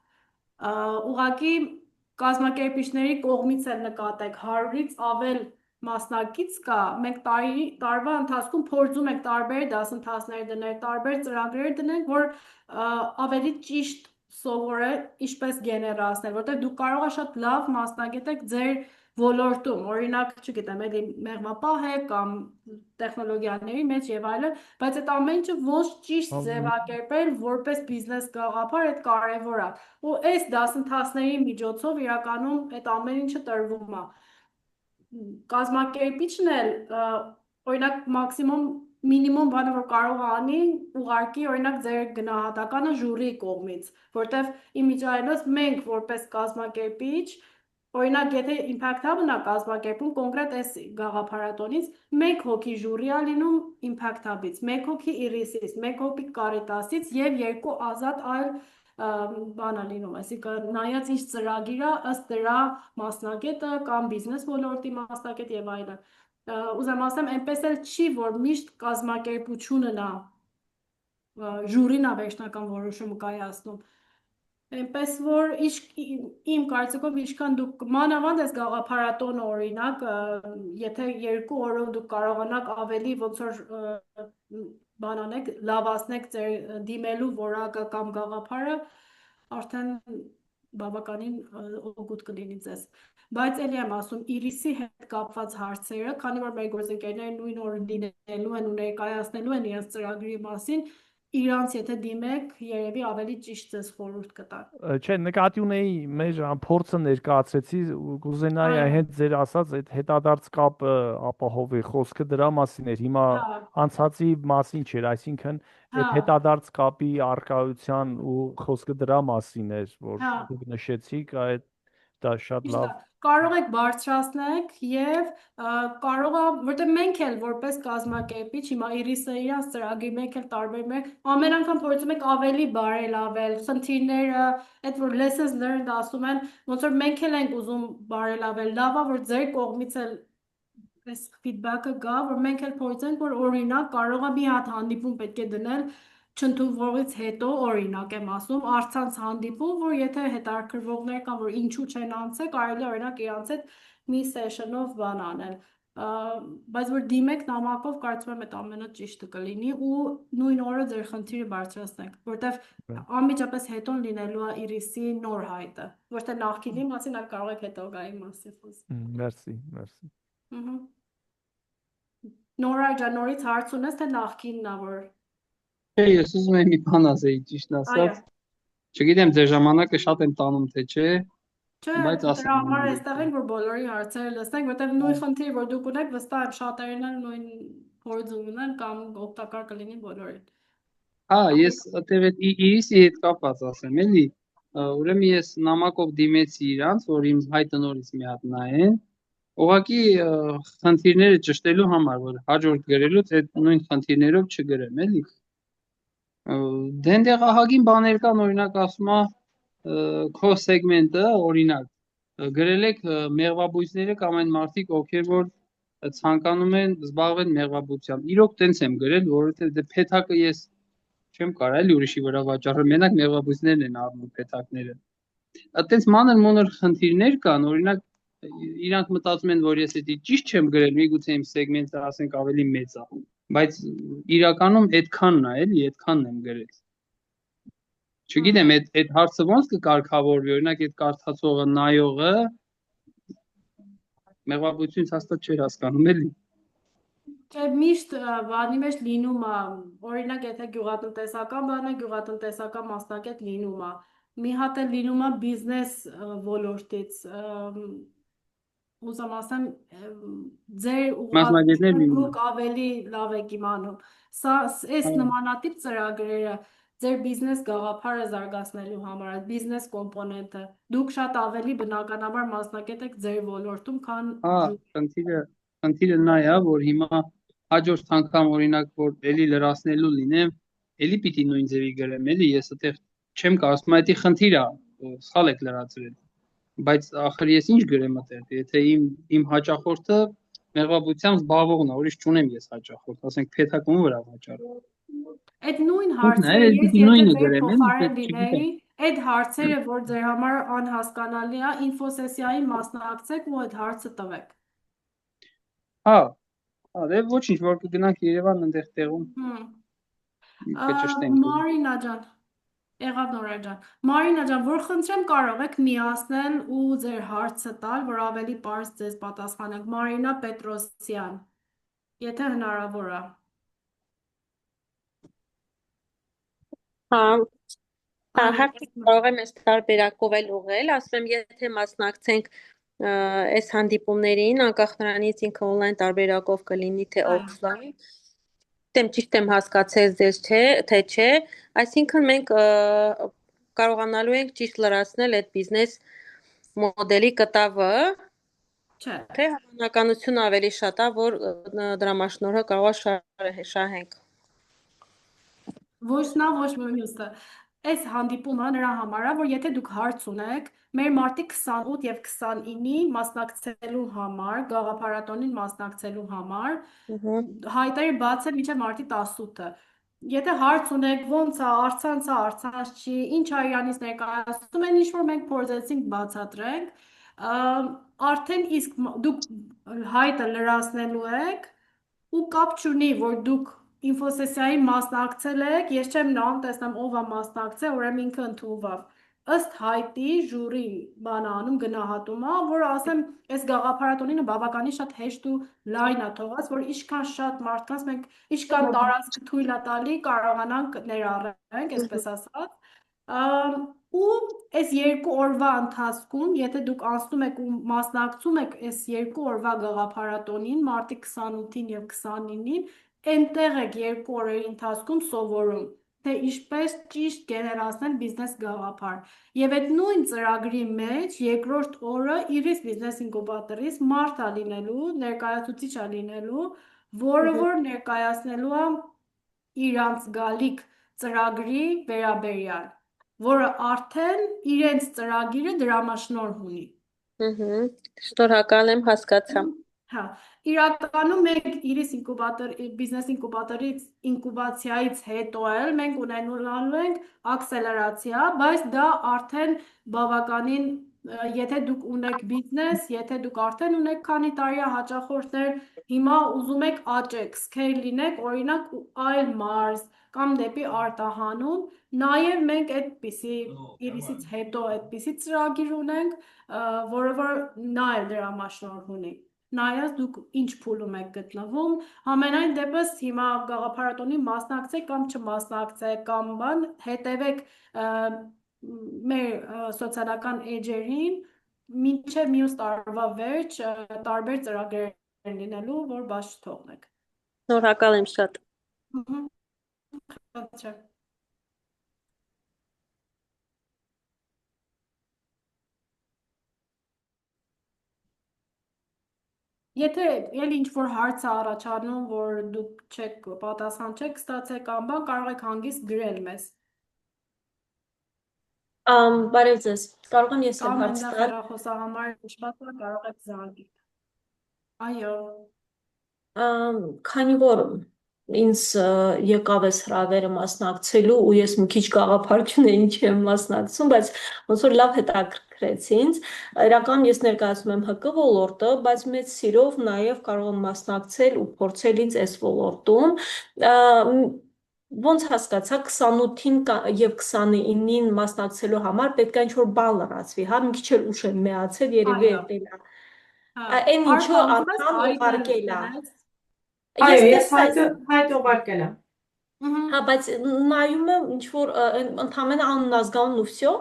Ուղղակի կազմակերպիչների կողմից էլ նկատեք 100-ից ավել մասնակից կա, մենք տարվա ընթացքում փորձում ենք տարբեր դասընթացներ դնել, տարբեր ծրագրեր դնենք, որ ավելի ճիշտ սովորել ինչպես գեներացնել, որտեղ դուք կարող եք շատ լավ մասնագետ եք ձեր ոլորտում, օրինակ, չգիտեմ, էլի մեղվապահ եք կամ տեխնոլոգիաների մեջ եւ այլն, բայց այդ ամեն ինչը ոչ ճիշտ ձևակերպել որպես բիզնես գաղափար այդ կարևոր է։ Ու այս դասընթացների միջոցով իրականում այդ ամեն ինչը տրվում է։ Կազմակերպիչն էլ օրինակ մաքսիմում մինիմում բանը որ կարող է անի ուղարկի օրինակ ձեր գնահատականը ժյուրիի կողմից, որտեվ իմիջիայլոց մենք որպես կազմակերպիչ օրինակ եթե Impact Hub-ն է կազմակերպում կոնկրետ այս գաղափարատոնից 1 հոգի ժյուրի է լինում Impact Hub-ից, 1 հոգի Iris-ից, 1 հոգի Caritas-ից եւ 2 ազատ այլ բան է լինում, այսինքն նայած ինչ ծրագիր է ըստ դրա մասնագետը կամ բիզնես ոլորտի մասնագետ եւ այլն։ Ուզեմ ասեմ, այնպես էլ չի, որ միշտ կազմակերպությունն է ժյուրին է վերջնական որոշումը կայացնում։ Այնպես որ իմ կարծիքով ինչքան դուք մանավանդ այս գաղափարատոնը օրինակ, եթե 2 օրով դուք կարողանաք ավելի ոնց որ բան անեք, լավացնեք ձեր դիմելու որակը կամ գաղափարը, արդեն բավականին օգուտ կլինի ձեզ։ Բայց էլի եմ ասում, Իրիսի հետ կապված հարցերը, քանի որ մեր գործընկերները նույն օրը դիմելու են ու ներկայացնելու են իրենց ծրագրի մասին, իրանց եթե դիմեք, երևի ավելի ճիշտ ձեզ խորհուրդ կտան։ Չէ, նկատի ունեի մեր փորձը ներկայացրեցի, կուզենայի հենց ձեր ասած այդ հետադարձ կապը ապահովի, խոսքը դրա մասին էր, հիմա անցածի մասին չէր, այսինքն այդ հետադարձ կապի առկայության ու խոսքը դրա մասին էր, որ դուք նշեցիք, այդ դա շատ լավ։ Կարող եք բարձրացնեք եւ կարող է, որտեղ մենք էլ որպես կազմակերպիչ, հիմա Իրիսը իրաց ծրագրի մենք էլ տարբերում ենք, ամեն անգամ փորձում ենք ավելի բարելավել, խնդիրները, այդ որ lessons learned ասում են, ոնց որ մենք էլ ենք ուզում բարելավել, լավ է որ ձեր կողմից էլ այս feedback-ը գա, որ մենք էլ փորձենք, որ օրինակ կարող է մի հատ հանդիպում պետք է դնել չընդունվողից հետո օրինակ եմ ասում, առցանց հանդիպում, որ եթե հետաքրքրվողներ կան, որ ինչու չեն անցել, կարելի է օրինակ իրանց հետ մի session-ով բան անել, բայց որ դիմեք նամակով կարծում եմ այդ ամենաճիշտը կլինի ու նույն օրը ձեր խնդիրը բարձրացնեք, որտեվ անմիջապես հետոն լինելու է Իրիսի նոր հայտը, ոչ թե նախկինի մասին, այլ կարող եք հետագայի մասին խոսել։ Մերսի։ Նորա ջան, նորից հարց ունես, թե նախքինն ա որ։ Չէ, ես ուզում եմ մի բան ասեի, ճիշտ Այո։ ասած։ Չգիտեմ, ձեր ժամանակը շատ եմ տանում, թե չէ, Չէ, բայց դրա ասեմ։ համար այստեղ ենք, որ բոլորի հարցերը լսենք, որտեղ նույն խնդիր, որ դուք ունեք, վստահ եմ շատերն էլ նույն փորձում ունեն կամ օգտակար կլինի բոլորին։ Հա, ես այդտեղ այդ իրիսի հետ կապված ասեմ, էլի։ Ուրեմն ես նամակով դիմեցի իրանց, որ իմ հայ տնորից մի հատ նայեն։ Ուղղակի խնդիրները ճշտելու համար, որ հաջորդ գրելուց այդ նույն խնդիրներով չգրեմ, էլի։ Դե ահագին բաներ կան, օրինակ ասում է քո սեգմենտը, օրինակ գրել եք մեղվաբույսները կամ այն մարդիկ, ովքեր որ ցանկանում են զբաղվել մեղվաբույսությամբ։ Իրոք տենց եմ գրել, որովհետև դե փեթակը ես չեմ կարող էլի ուրիշի վրա վաճառել, մենակ մեղվաբույսներն են առնում փեթակները։ Այդտենց մանր-մոնր խնդիրներ կան, օրինակ իրանք մտածում են, որ ես դա ճիշտ չեմ գրել, միգուցե իմ սեգմենտը ասենք ավելի մեծ է, բայց իրականում այդքանն է, էլի, այդքանն եմ գրել։ Չգիտեմ, այդ հարցը ոնց կկարգավորվի, օրինակ այդ կարդացողը, նայողը մեղվաբույսից հաստատ չէր հասկանում, էլի։ Չէ, միշտ բանի մեջ լինում է, օրինակ եթե գյուղատնտեսական բան է, գյուղատնտեսական մասնակետ լինում է։ Մի հատ էլ լինում է բիզնես ոլորտից, ուզում ասեմ, ձեր Մասնագետներ ուղղվածությունը լինում են։ դուք ավելի լավ եք իմանում։ Սա այս նմանատիպ ծրագրերը ձեր բիզնես գաղափարը զարգացնելու համար, այդ բիզնես կոմպոնենտը, դուք շատ ավելի բնականաբար մասնակետ եք ձեր ոլորտում, քան Հա, խնդիրը նա է, որ հիմա հաջորդ անգամ օրինակ որ էլի լրացնելու լինեմ, էլի պիտի նույն ձևի գրեմ, էլի ես այդտեղ չեմ կարող, ասում եմ, դա խնդիր է, սխալ եք լրացրել։ Բայց ախր ես ինչ գրեմ այդտեղ, եթե իմ հաճախորդը մեղվաբույսությամբ զբաղվողն է, ուրիշ չունեմ ես հաճախորդ, ասենք փեթակում վրա վաճառում։ այդ նույն Նայ, հարցերը էլի ես պիտի եթե նույնը ձեր գրեմ, էլի, փոխարեն չգիտեմ։ լինեի, այդ հարցերը, որ ձեր համար անհասկանալի է, ինֆոսեսիայի մասնակցեք ու այդ հարցը տվեք։ Հա, դե ոչինչ, որ կգնանք Երևան այնտեղ տեղում կճշտենք։ Մարինա ջան, եղավ Նորա ջան։ Մարինա ջան, որ խնդրեմ կարող եք միացնել ու ձեր հարցը տալ, որ ավելի պարզ ձեզ պատասխանենք։ Մարինա Պետրոսյան, եթե հնարավոր է։ Հա, հարցը կարող եմ այս տարբերակով էլ ուղղել, ասում եմ, եթե մասնակցենք այս հանդիպումներին, անկախ նրանից ինքը on-line տարբերակով կլինի, թե offline, դեմ ճիշտ եմ հասկացել ձեզ թե չէ, այսինքն մենք կարողանալու ենք ճիշտ լրացնել այդ բիզնես մոդելի կտավը, թե հավանականություն ավելի շատ է, որ դրա մասնորը կարող է շահենք։ Ոչ նա, ոչ մյուսը։ Այս հանդիպումը նրա համար է, որ եթե դուք հարց ունեք, մեր մարտի 28 եւ 29-ի մասնակցելու համար, գաղափարատոնին մասնակցելու համար, հայտերը բաց է մինչև մարտի 18-ը։ Եթե հարց ունեք, ոնց է, արցանց չի, ինչ է իրանից ներկայացնում են, ինչ որ մենք փորձեցինք բացատրենք, արդեն իսկ դուք հայտը լրացնելու եք ու կապ չունի, որ դուք ինֆոսեսիայի մասնակցել եք, ես չեմ նայում, տեսնեմ ով է մասնակցել, ուրեմն ինքը ընդունվավ։ Ըստ հայտի ժյուրին բան անում, գնահատում է, որ ասեմ, այս գաղափարատոնինը բավականին շատ հեշտ ու լայն է թողած, որ ինչքան շատ մարդկանց մենք ինչքան տարածք թույլ է տալի, կարողանանք ներառենք, այսպես ասած։ Ու այս 2 օրվա ընթացքում, եթե դուք անցնում եք ու մասնակցում եք այս 2 օրվա գաղափարատոնին, մարտի 28-ին եւ 29-ին, այնտեղ եք 2 օրերի ընթացքում սովորում, թե ինչպես ճիշտ գեներացնել բիզնես գաղափար։ Եվ այդ նույն ծրագրի մեջ երկրորդ օրը Iris Business Incubator-ից մարդ է լինելու, ներկայացուցիչ է լինելու, որը որ ներկայացնելու է իրանց գալիք ծրագրի վերաբերյալ, որը արդեն իրենց ծրագիրը դրամաշնորհ ունի։ Շնորհակալ եմ, հասկացա։ Հա, իրականում մենք Iris Incubator, Business ինկուբացիայից հետո էլ մենք ունենալու ենք ակսելերացիա, բայց դա արդեն բավականին, եթե դուք ունեք բիզնես, եթե դուք արդեն ունեք քանի տարի հաճախորդներ, հիմա ուզում եք աճեք, scale լինեք, օրինակ այլ մարզ կամ դեպի արտահանում, նաև մենք այդպիսի Iris-ից հետո այդպիսի ծրագիր ունենք, որը որ նա էլ դրամաշնորհ ունի։ նայած դուք ինչ փուլում եք գտնվում, համենայն դեպս հիմա գաղափարատոնի մասնակցեք կամ չմասնակցեք կամ բան, հետևեք մեր սոցիալական էջերին, մինչև մյուս տարվա վերջ տարբեր ծրագրեր լինելու, որ բաց չթողնեք։ Շնորհակալ եմ շատ։ Խնդրեմ։ Եթե էլ ինչ-որ հարց է առաջանում, որ դուք պատասխան չեք ստացել կամ բան, կարող եք հանգիստ գրել մեզ։ Բարև ձեզ, կարող եմ ես Կամ հարց այնտեղ տալ։ հեռախոսահամարը նշված է, կարող եք զանգել։ Այո։ Քանի որ ինձ եկավ այս հրավերը մասնակցելու ու ես մի քիչ գաղափար չունեի ինչ եմ մասնակցում, բայց ոնց որ լավ հետաքրքրեց ինձ։ Իրականում ես ներկայացնում եմ ՀԿ ոլորտը, բայց մեծ սիրով նաև կարող եմ մասնակցել ու փորձել ինձ այս ոլորտում։ Ոնց հասկացա 28-ին եւ 29-ին մասնակցելու համար պետք է ինչ-որ բան լրացվի, հա, մի քիչ էլ ուշ եմ միացել, երևի Այո։ էտել է։ Հա, Այն ինչը արկամվում ես անգամ այդել ուղարկել է։ դրես։ Այո, ես տեսա հայտ ուղարկել եմ։ Հա, բայց նայում եմ ինչ որ ընդհանրապես անուն ազգանուն ու վсё,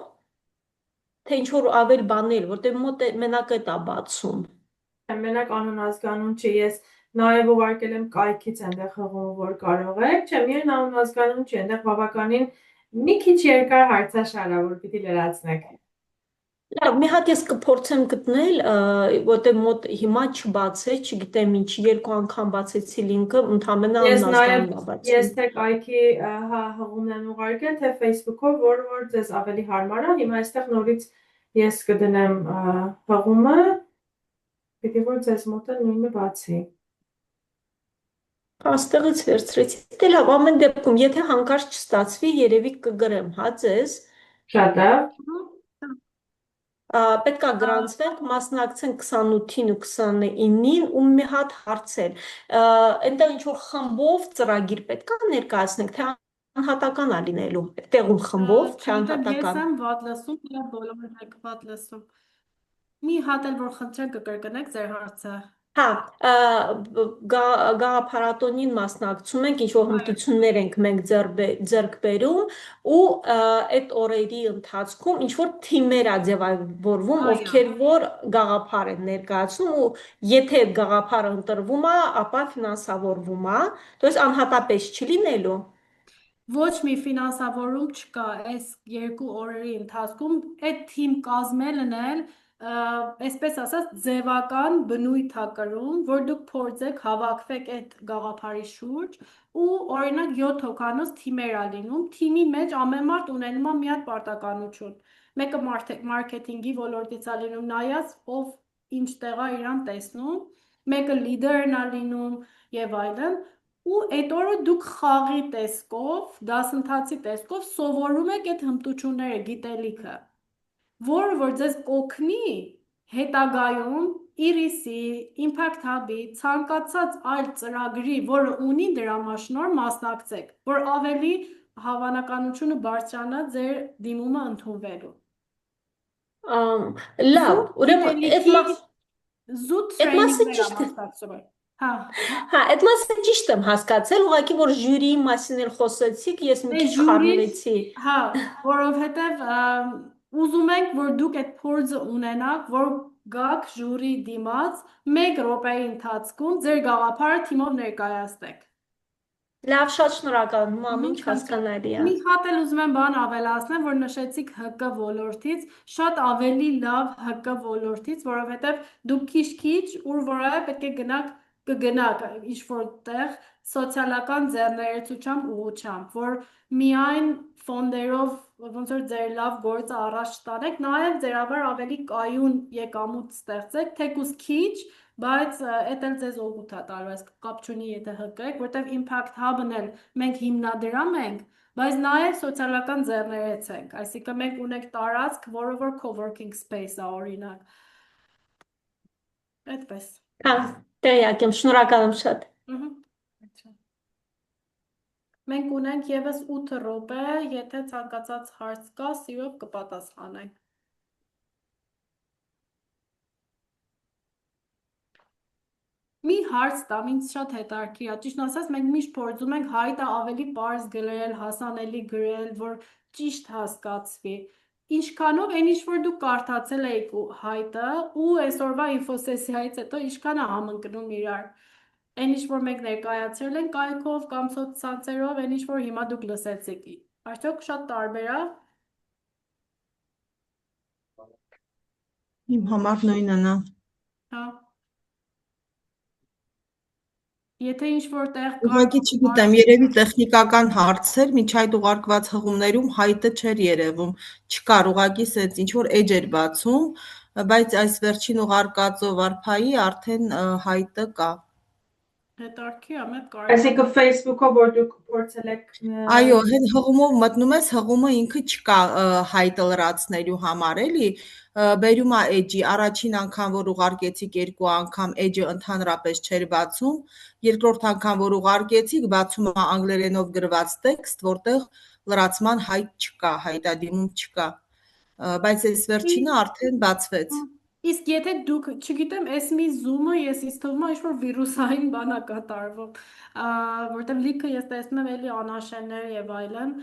թե ինչ որ ավել բաներ, որտեղ մոտ մենակ է տա բացում։ Մենակ անուն ազգանուն չի, ես նաև ուղարկել եմ կայքից այնտեղ հղում, որ կարող եք, չէ, միայն անուն ազգանուն չի, այնտեղ բավականին մի քիչ երկար հարցաշար է, որ պիտի լրացնեք։ Լավ, մի հատ ես կփորձեմ գտնել, որտեղ մոտ հիմա չբացեց, չգիտեմ ինչ, երկու անգամ բացեցի լինքը, ընդհանրապես Ես անուն նաև ազգանուն է բացում։ ես թե կայքի հղումն եմ ուղարկել, թե Facebook-ով, որ ձեզ ավելի հարմար է, հիմա այստեղ նորից ես կդնեմ հղումը, պիտի որ ձեզ մոտ է նույնը բացի։ Աստեղից վերցրեցի։ Դե լավ, ամեն դեպքում, եթե հանկարծ չստացվի, երևի կգրեմ, հա, ձեզ։ Շատ լավ։ Պետք է գրանցվենք, մասնակցենք 28-ին ու 29-ին ու մի հատ հարցեր։ Այնտեղ ինչ որ խմբով ծրագիր պետք է ներկայացնենք, թե անհատական է լինելու, տեղում խմբով, թե Չգիտեմ, ես անհատական։ եմ վատ լսում, թե բոլորը եք վատ լսում։ Մի հատ էլ որ խնդրեմ կկրկնեք ձեր հարցը։ Հա, գաղափարատոնին մասնակցում ենք, ինչ որ հմտություններ ենք մենք ձեռք բերում ու այդ օրերի ընթացքում ինչ որ թիմեր է ձևավորվում, Այո։ ովքեր որ գաղափար են ներկայացնում ու եթե այդ գաղափարը ընտրվում է, ապա ֆինանսավորվում է, то есть անհատապես չի լինելու։ Ոչ մի ֆինանսավորում չկա այս երկու օրերի ընթացքում, այդ թիմ կազմելն էլ այսպես ասած ձևական բնույթ է կրում, որ դուք փորձեք հավաքվեք այդ գաղափարի շուրջ ու օրինակ 7 հոգանոց թիմեր ա լինում, թիմի մեջ ամեն մարդ ունենում է մի հատ պարտականություն։ Մեկը մարքեթինգի ոլորտից ա լինում, նայած ով ինչ տեղ ա իրան տեսնում, մեկը լիդերն ա լինում եւ այլն։ Ու այդ օրը դուք խաղի տեսքով, դասընթացի տեսքով սովորում եք այդ հմտությունները, գիտելիքը, որը որ ձեզ կօգնի հետագայում Իրիսի, Impact Hub-ի, ցանկացած այլ ծրագրի, որը ունի դրամաշնորհ մասնակցեք, որ ավելի հավանականությունը բարձրանա ձեր դիմումը ընդունվելու։ Լավ, ուրեմն Գիտելիքի զուտ այդ մասը տրեյնինգներ ա ճիշտ է։ մասնակցում եք։ Հա։ Հա, այդ մասը ճիշտ եմ հասկացել, ուղղակի որ ժյուրիի մասին էլ խոսեցիք, ես մի քիչ խառնվեցի։ Հա, որովհետև ուզում ենք, որ դուք այդ փորձը ունենաք, որ գաք ժյուրի դիմաց 1 րոպեի ընթացքում ձեր գաղափարը թիմով ներկայացնեք։ Լավ, շատ շնորհակալ եմ, ամեն ինչ հասկանալի է։ Մի հատ էլ ուզում եմ բան ավելացնել, որ նշեցիք ՀԿ ոլորտից, շատ ավելի լավ ՀԿ ոլորտից, որովհետև դուք քիչ-քիչ ուր որ է պետք է կգնաք ինչ որտեղ սոցիալական ձեռներեցությամբ ուղղությամբ, որ միայն ֆոնդերով ոնց որ ձեր լավ գործը առաջ տանեք, նաև ձերաբար ավելի կայուն եկամուտ ստեղծեք, թեկուզ քիչ, բայց էդ էլ ձեզ օգուտ է տալու, այս կապ չունի եթե ՀԿ եք, որտեղ Impact Hub-ն էլ մենք հիմնադրամ ենք, բայց նաև սոցիալական ձեռներեց ենք, այսինքն մենք ունենք տարածք, որը որ co-working space է օրինակ։ Այդպես։ Հա, տեղյակ եմ, շնորհակալ եմ շատ։ Մենք ունենք եւս 8 րոպե, եթե ցանկացած հարց կա, սիրով կպատասխանենք։ Մի հարց տամ, ինձ շատ հետաքրքիր է։ Ճիշտ ասած, մենք միշտ փորձում ենք հայտը ավելի պարզ գրել, հասանելի գրել, որ ճիշտ հասկացվի։ Ինչքանով այն ինչ որ դուք կարդացել եք հայտը ու այսօրվա ինֆոսեսիայից հետո ինչքան է համընկնում իրար։ Այն ինչ որ մենք ներկայացրել ենք կայքով կամ սոցցանցերով, այն ինչ որ հիմա դուք լսեցիք։ Արդյոք շատ տարբեր է։ Իմ համար նույնն է։ Հա։ Եթե ինչ որ տեղ կար Ուղղակի չգիտեմ, երևի տեխնիկական հարցեր, միջ այդ ուղարկված հղումներում հայտը չէր երևում, չկար, ուղղակի սենց ինչ որ էջ էր բացում, բայց այս վերջին ուղարկածով արփայի արդեն հայտը կա։ հետաքրքիր է, մեկ կարելի Այսինքն Facebook-ով որ դուք փորձել եք Այո, հղումով մտնում ես, հղումը ինքը չկա հայտը լրացնելու համար, էլի, բերում է էջի, առաջին անգամ որ ուղարկեցիք 2 անգամ էջը ընդհանրապես չէր բացում, երկրորդ անգամ որ ուղարկեցիք, բացում է անգլերենով գրված տեքստ, որտեղ լրացման հայտ չկա, հայտադիմում չկա, բայց այս վերջինը արդեն բացվեց։ Իսկ եթե դուք, չգիտեմ, այս մի Zoom-ը ես ինձ թվում է ինչ-որ վիրուսային բան է կատարվում, որտեղ լիքը ես տեսնում եմ էլի անաշեններ եւ այլն,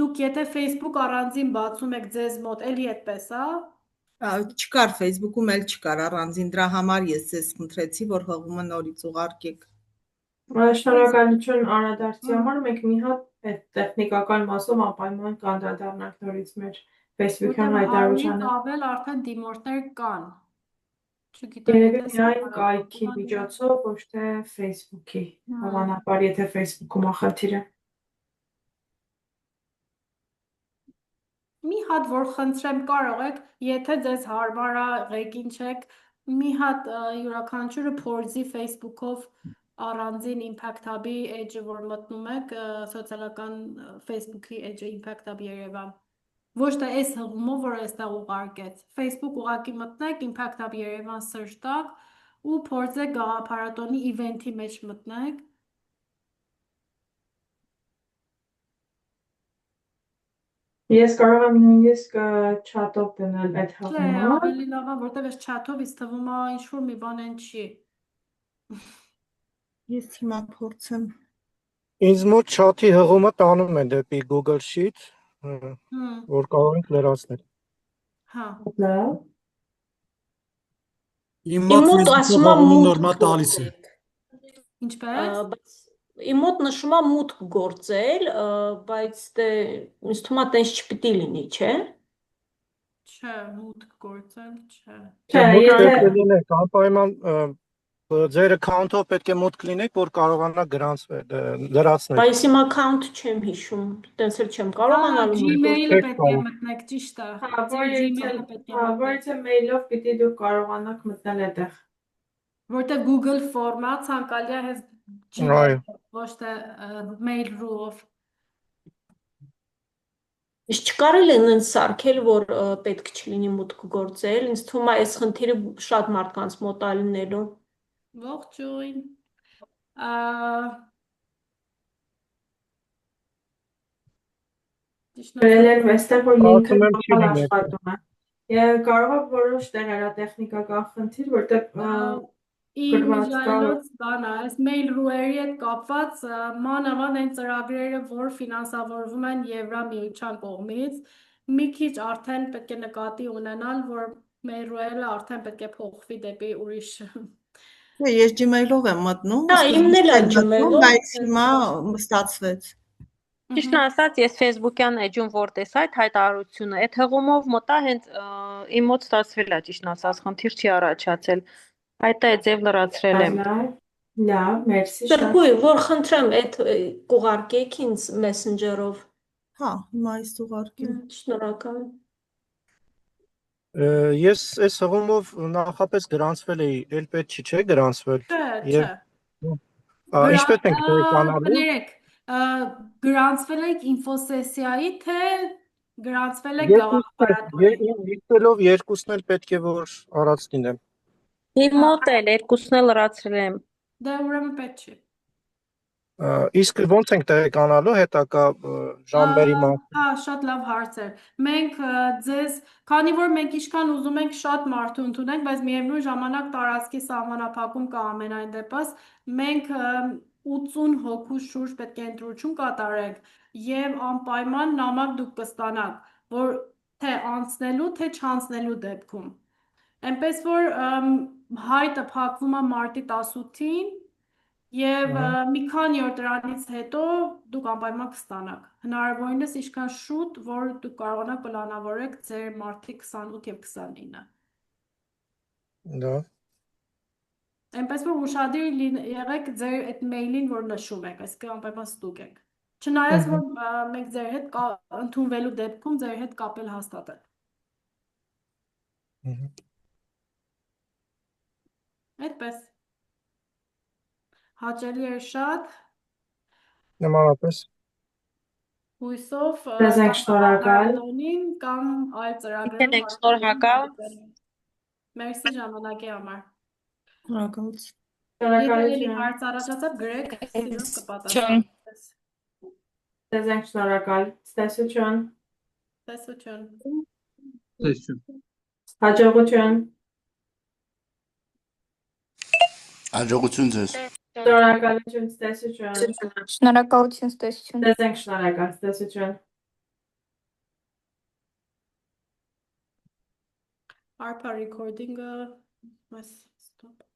դուք եթե Facebook առանձին բացում եք ձեզ մոտ, էլի այդպես է։ Չկար Facebook-ում էլ չկար առանձին, դրա համար ես ձեզ խնդրեցի, որ հղումը նորից ուղարկեք։ Շնորհակալություն անդրադարձի համար, մենք մի հատ այդ տեխնիկական մասով անպայման կանդրադառնանք նորից մեր Facebook-յան հայտարարությանը։ Ավել արդեն դիմորդներ կան։ Չգիտեմ, Երևի միայն կայքի միջոցով, ոչ թե Facebook-ի, հավանաբար, եթե Facebook-ում է խնդիրը։ Մի հատ որ խնդրեմ կարող եք, եթե ձեզ հարմար է, ղեկին չեք, մի հատ յուրաքանչյուրը փորձի Facebook-ով առանձին Impact Hub-ի edge-ը որ մտնում եք, սոցիալական Facebook-ի edge-ը Impact Hub Երևան։ Ոչ թե այս հղումով, որ այստեղ ուղարկեց։ Facebook ուղակի մտնեք, Impact Hub Երևան search տակ ու փորձեք գաղափարատոնի event-ի մեջ մտնեք։ Ես կարող եմ նույնիսկ chat-ով դնել այդ Չէ, հղումը։ ավելի լավ է, որտեղ այս chat-ով ինձ թվում է ինչ-որ մի բան են չի։ Ես հիմա փորձեմ։ Ինձ մոտ chat-ի հղումը տանում է դեպի Google Sheet, որ կարող ենք լրացնել։ Հա։ Լավ։ Իմ մոտ ասում է նորմալ տալիս է։ Ինչպես։ Իմ մոտ նշում է մուտք գործել, բայց դե ինձ թվում է տես չպիտի լինի, չէ։ Չէ, մուտք գործել, չէ։ Չէ, եթե լինեք, անպայման ձեր account-ով պետք է մուտք լինեք, որ կարողանա գրանցվել, լրացնել։ Բայց իմ account չեմ հիշում, տենց էլ չեմ կարողանալու։ Gmail-ը պետք է մտնեք, ճիշտ է։ Gmail-ը պետք է մտնեք։ Որից mail-ով պիտի դուք կարողանաք մտնել այդտեղ։ Որտեղ Google Form-ը ցանկալի է հենց Gmail, ոչ թե mail.ru-ով։ Իսկ չկարել են ինձ սարքել, որ պետք չլինի մուտք գործել, ինձ թվում է այս խնդիրը շատ մարդկանց մոտ է լինելու։ Ողջույն։ Վերել այստեղ որ լինքը բաղալ աշխատում է։ Կարող է որոշ տեղերա տեխնիկական խնդիր, որտեղ Իմիջայլոց բան է, այս mail.ru-երի հետ կապված մանավանդ այն ծրագրերը, որ ֆինանսավորվում են Եվրամիության կողմից, մի քիչ արդեն պետք է նկատի ունենալ, որ mail.ru-ը արդեն պետք է փոխվի դեպի ուրիշ։ Ես Gmail-ով եմ մտնում, իմն էլ է Gmail-ով, բայց հիմա ստացվեց։ Ճիշտն ասած, ես Facebook-յան էջում որ տեսա այդ հայտարարությունը, այդ հղումով մտա հենց իմ մոտ ստացվել է, ճիշտն ասած, խնդիր չի առաջացել։ Այդ է ձև լրացրել եմ։ Լավ, մերսի շատ։ Սրբույ, որ խնդրեմ, այդ կուղարկեք ինձ Messenger-ով։ Հա, հիմա այս ուղարկեմ։ Շնորհակալ։ Ես այս հղումով նախապես գրանցվել էի, էլ պետք չէ գրանցվել։ Չէ։ Ինչպես ենք կանալու։ Գրանցվել եք ինֆոսեսիայի, թե գրանցվել եք գաղափարատոնի։ Լիստելով երկուսն էլ պետք է որ առած լինեմ։ Իմ մոտ էլ երկուսն էլ լրացրել եմ։ Դե ուրեմն պետք չի։ Իսկ ո՞նց ենք տեղեկանալու հետակա Ժամբերի մասին։ Հա, շատ լավ հարց էր։ Մենք ձեզ, քանի որ մենք ինչքան ուզում ենք շատ մարդու ընդունենք, բայց միևնույն ժամանակ տարածքի սահմանափակում կա ամենայն դեպս, մենք 80 հոգու շուրջ պետք է ընտրություն կատարենք եւ անպայման նամակ դուք կստանաք, որ թե անցնելու, թե չանցնելու դեպքում։ Այնպես որ հայտը փակվում է մարտի 18-ին Եվ մի քանի օր դրանից հետո դուք անպայման կստանաք։ Հնարավորինս ինչքան շուտ, որ դուք կարողանաք պլանավորեք ձեր մարտի 28 եւ 29-ը։ Դա։ Այնպես որ ուշադիր եղեք ձեր այդ մեյլին, որ նշում եք, այսինքն անպայման ստուգ եք։ Չնայած որ մենք ձեր հետ ընդունվելու դեպքում ձեր հետ կապել հաստատել։ Այդպես։ Հաճելի էր շատ։ Նմանապես։ Հույսով Ձեզ ենք շնորհակալ։ կամ այլ Մենք ենք ծրագրերով շնորհակալ։ Մերսի ժամանակի համար։ Շնորհակալություն։ Եթե էլի Շնորհակալություն։ հարց առաջացավ, գրեք, սիրով կպատասխանեմ։ Ձեզ ենք շնորհակալ։ Ցտեսություն։ Տեսություն։ Տեսություն։ Հաջողություն։ Հաջողություն ձեզ։ Շնորհակալություն, ցտեսություն։ Շնորհակալություն, ստեսություն։ Ձեզ ենք շնորհակալ, ցտեսություն։ Arpa recording-ը, stop.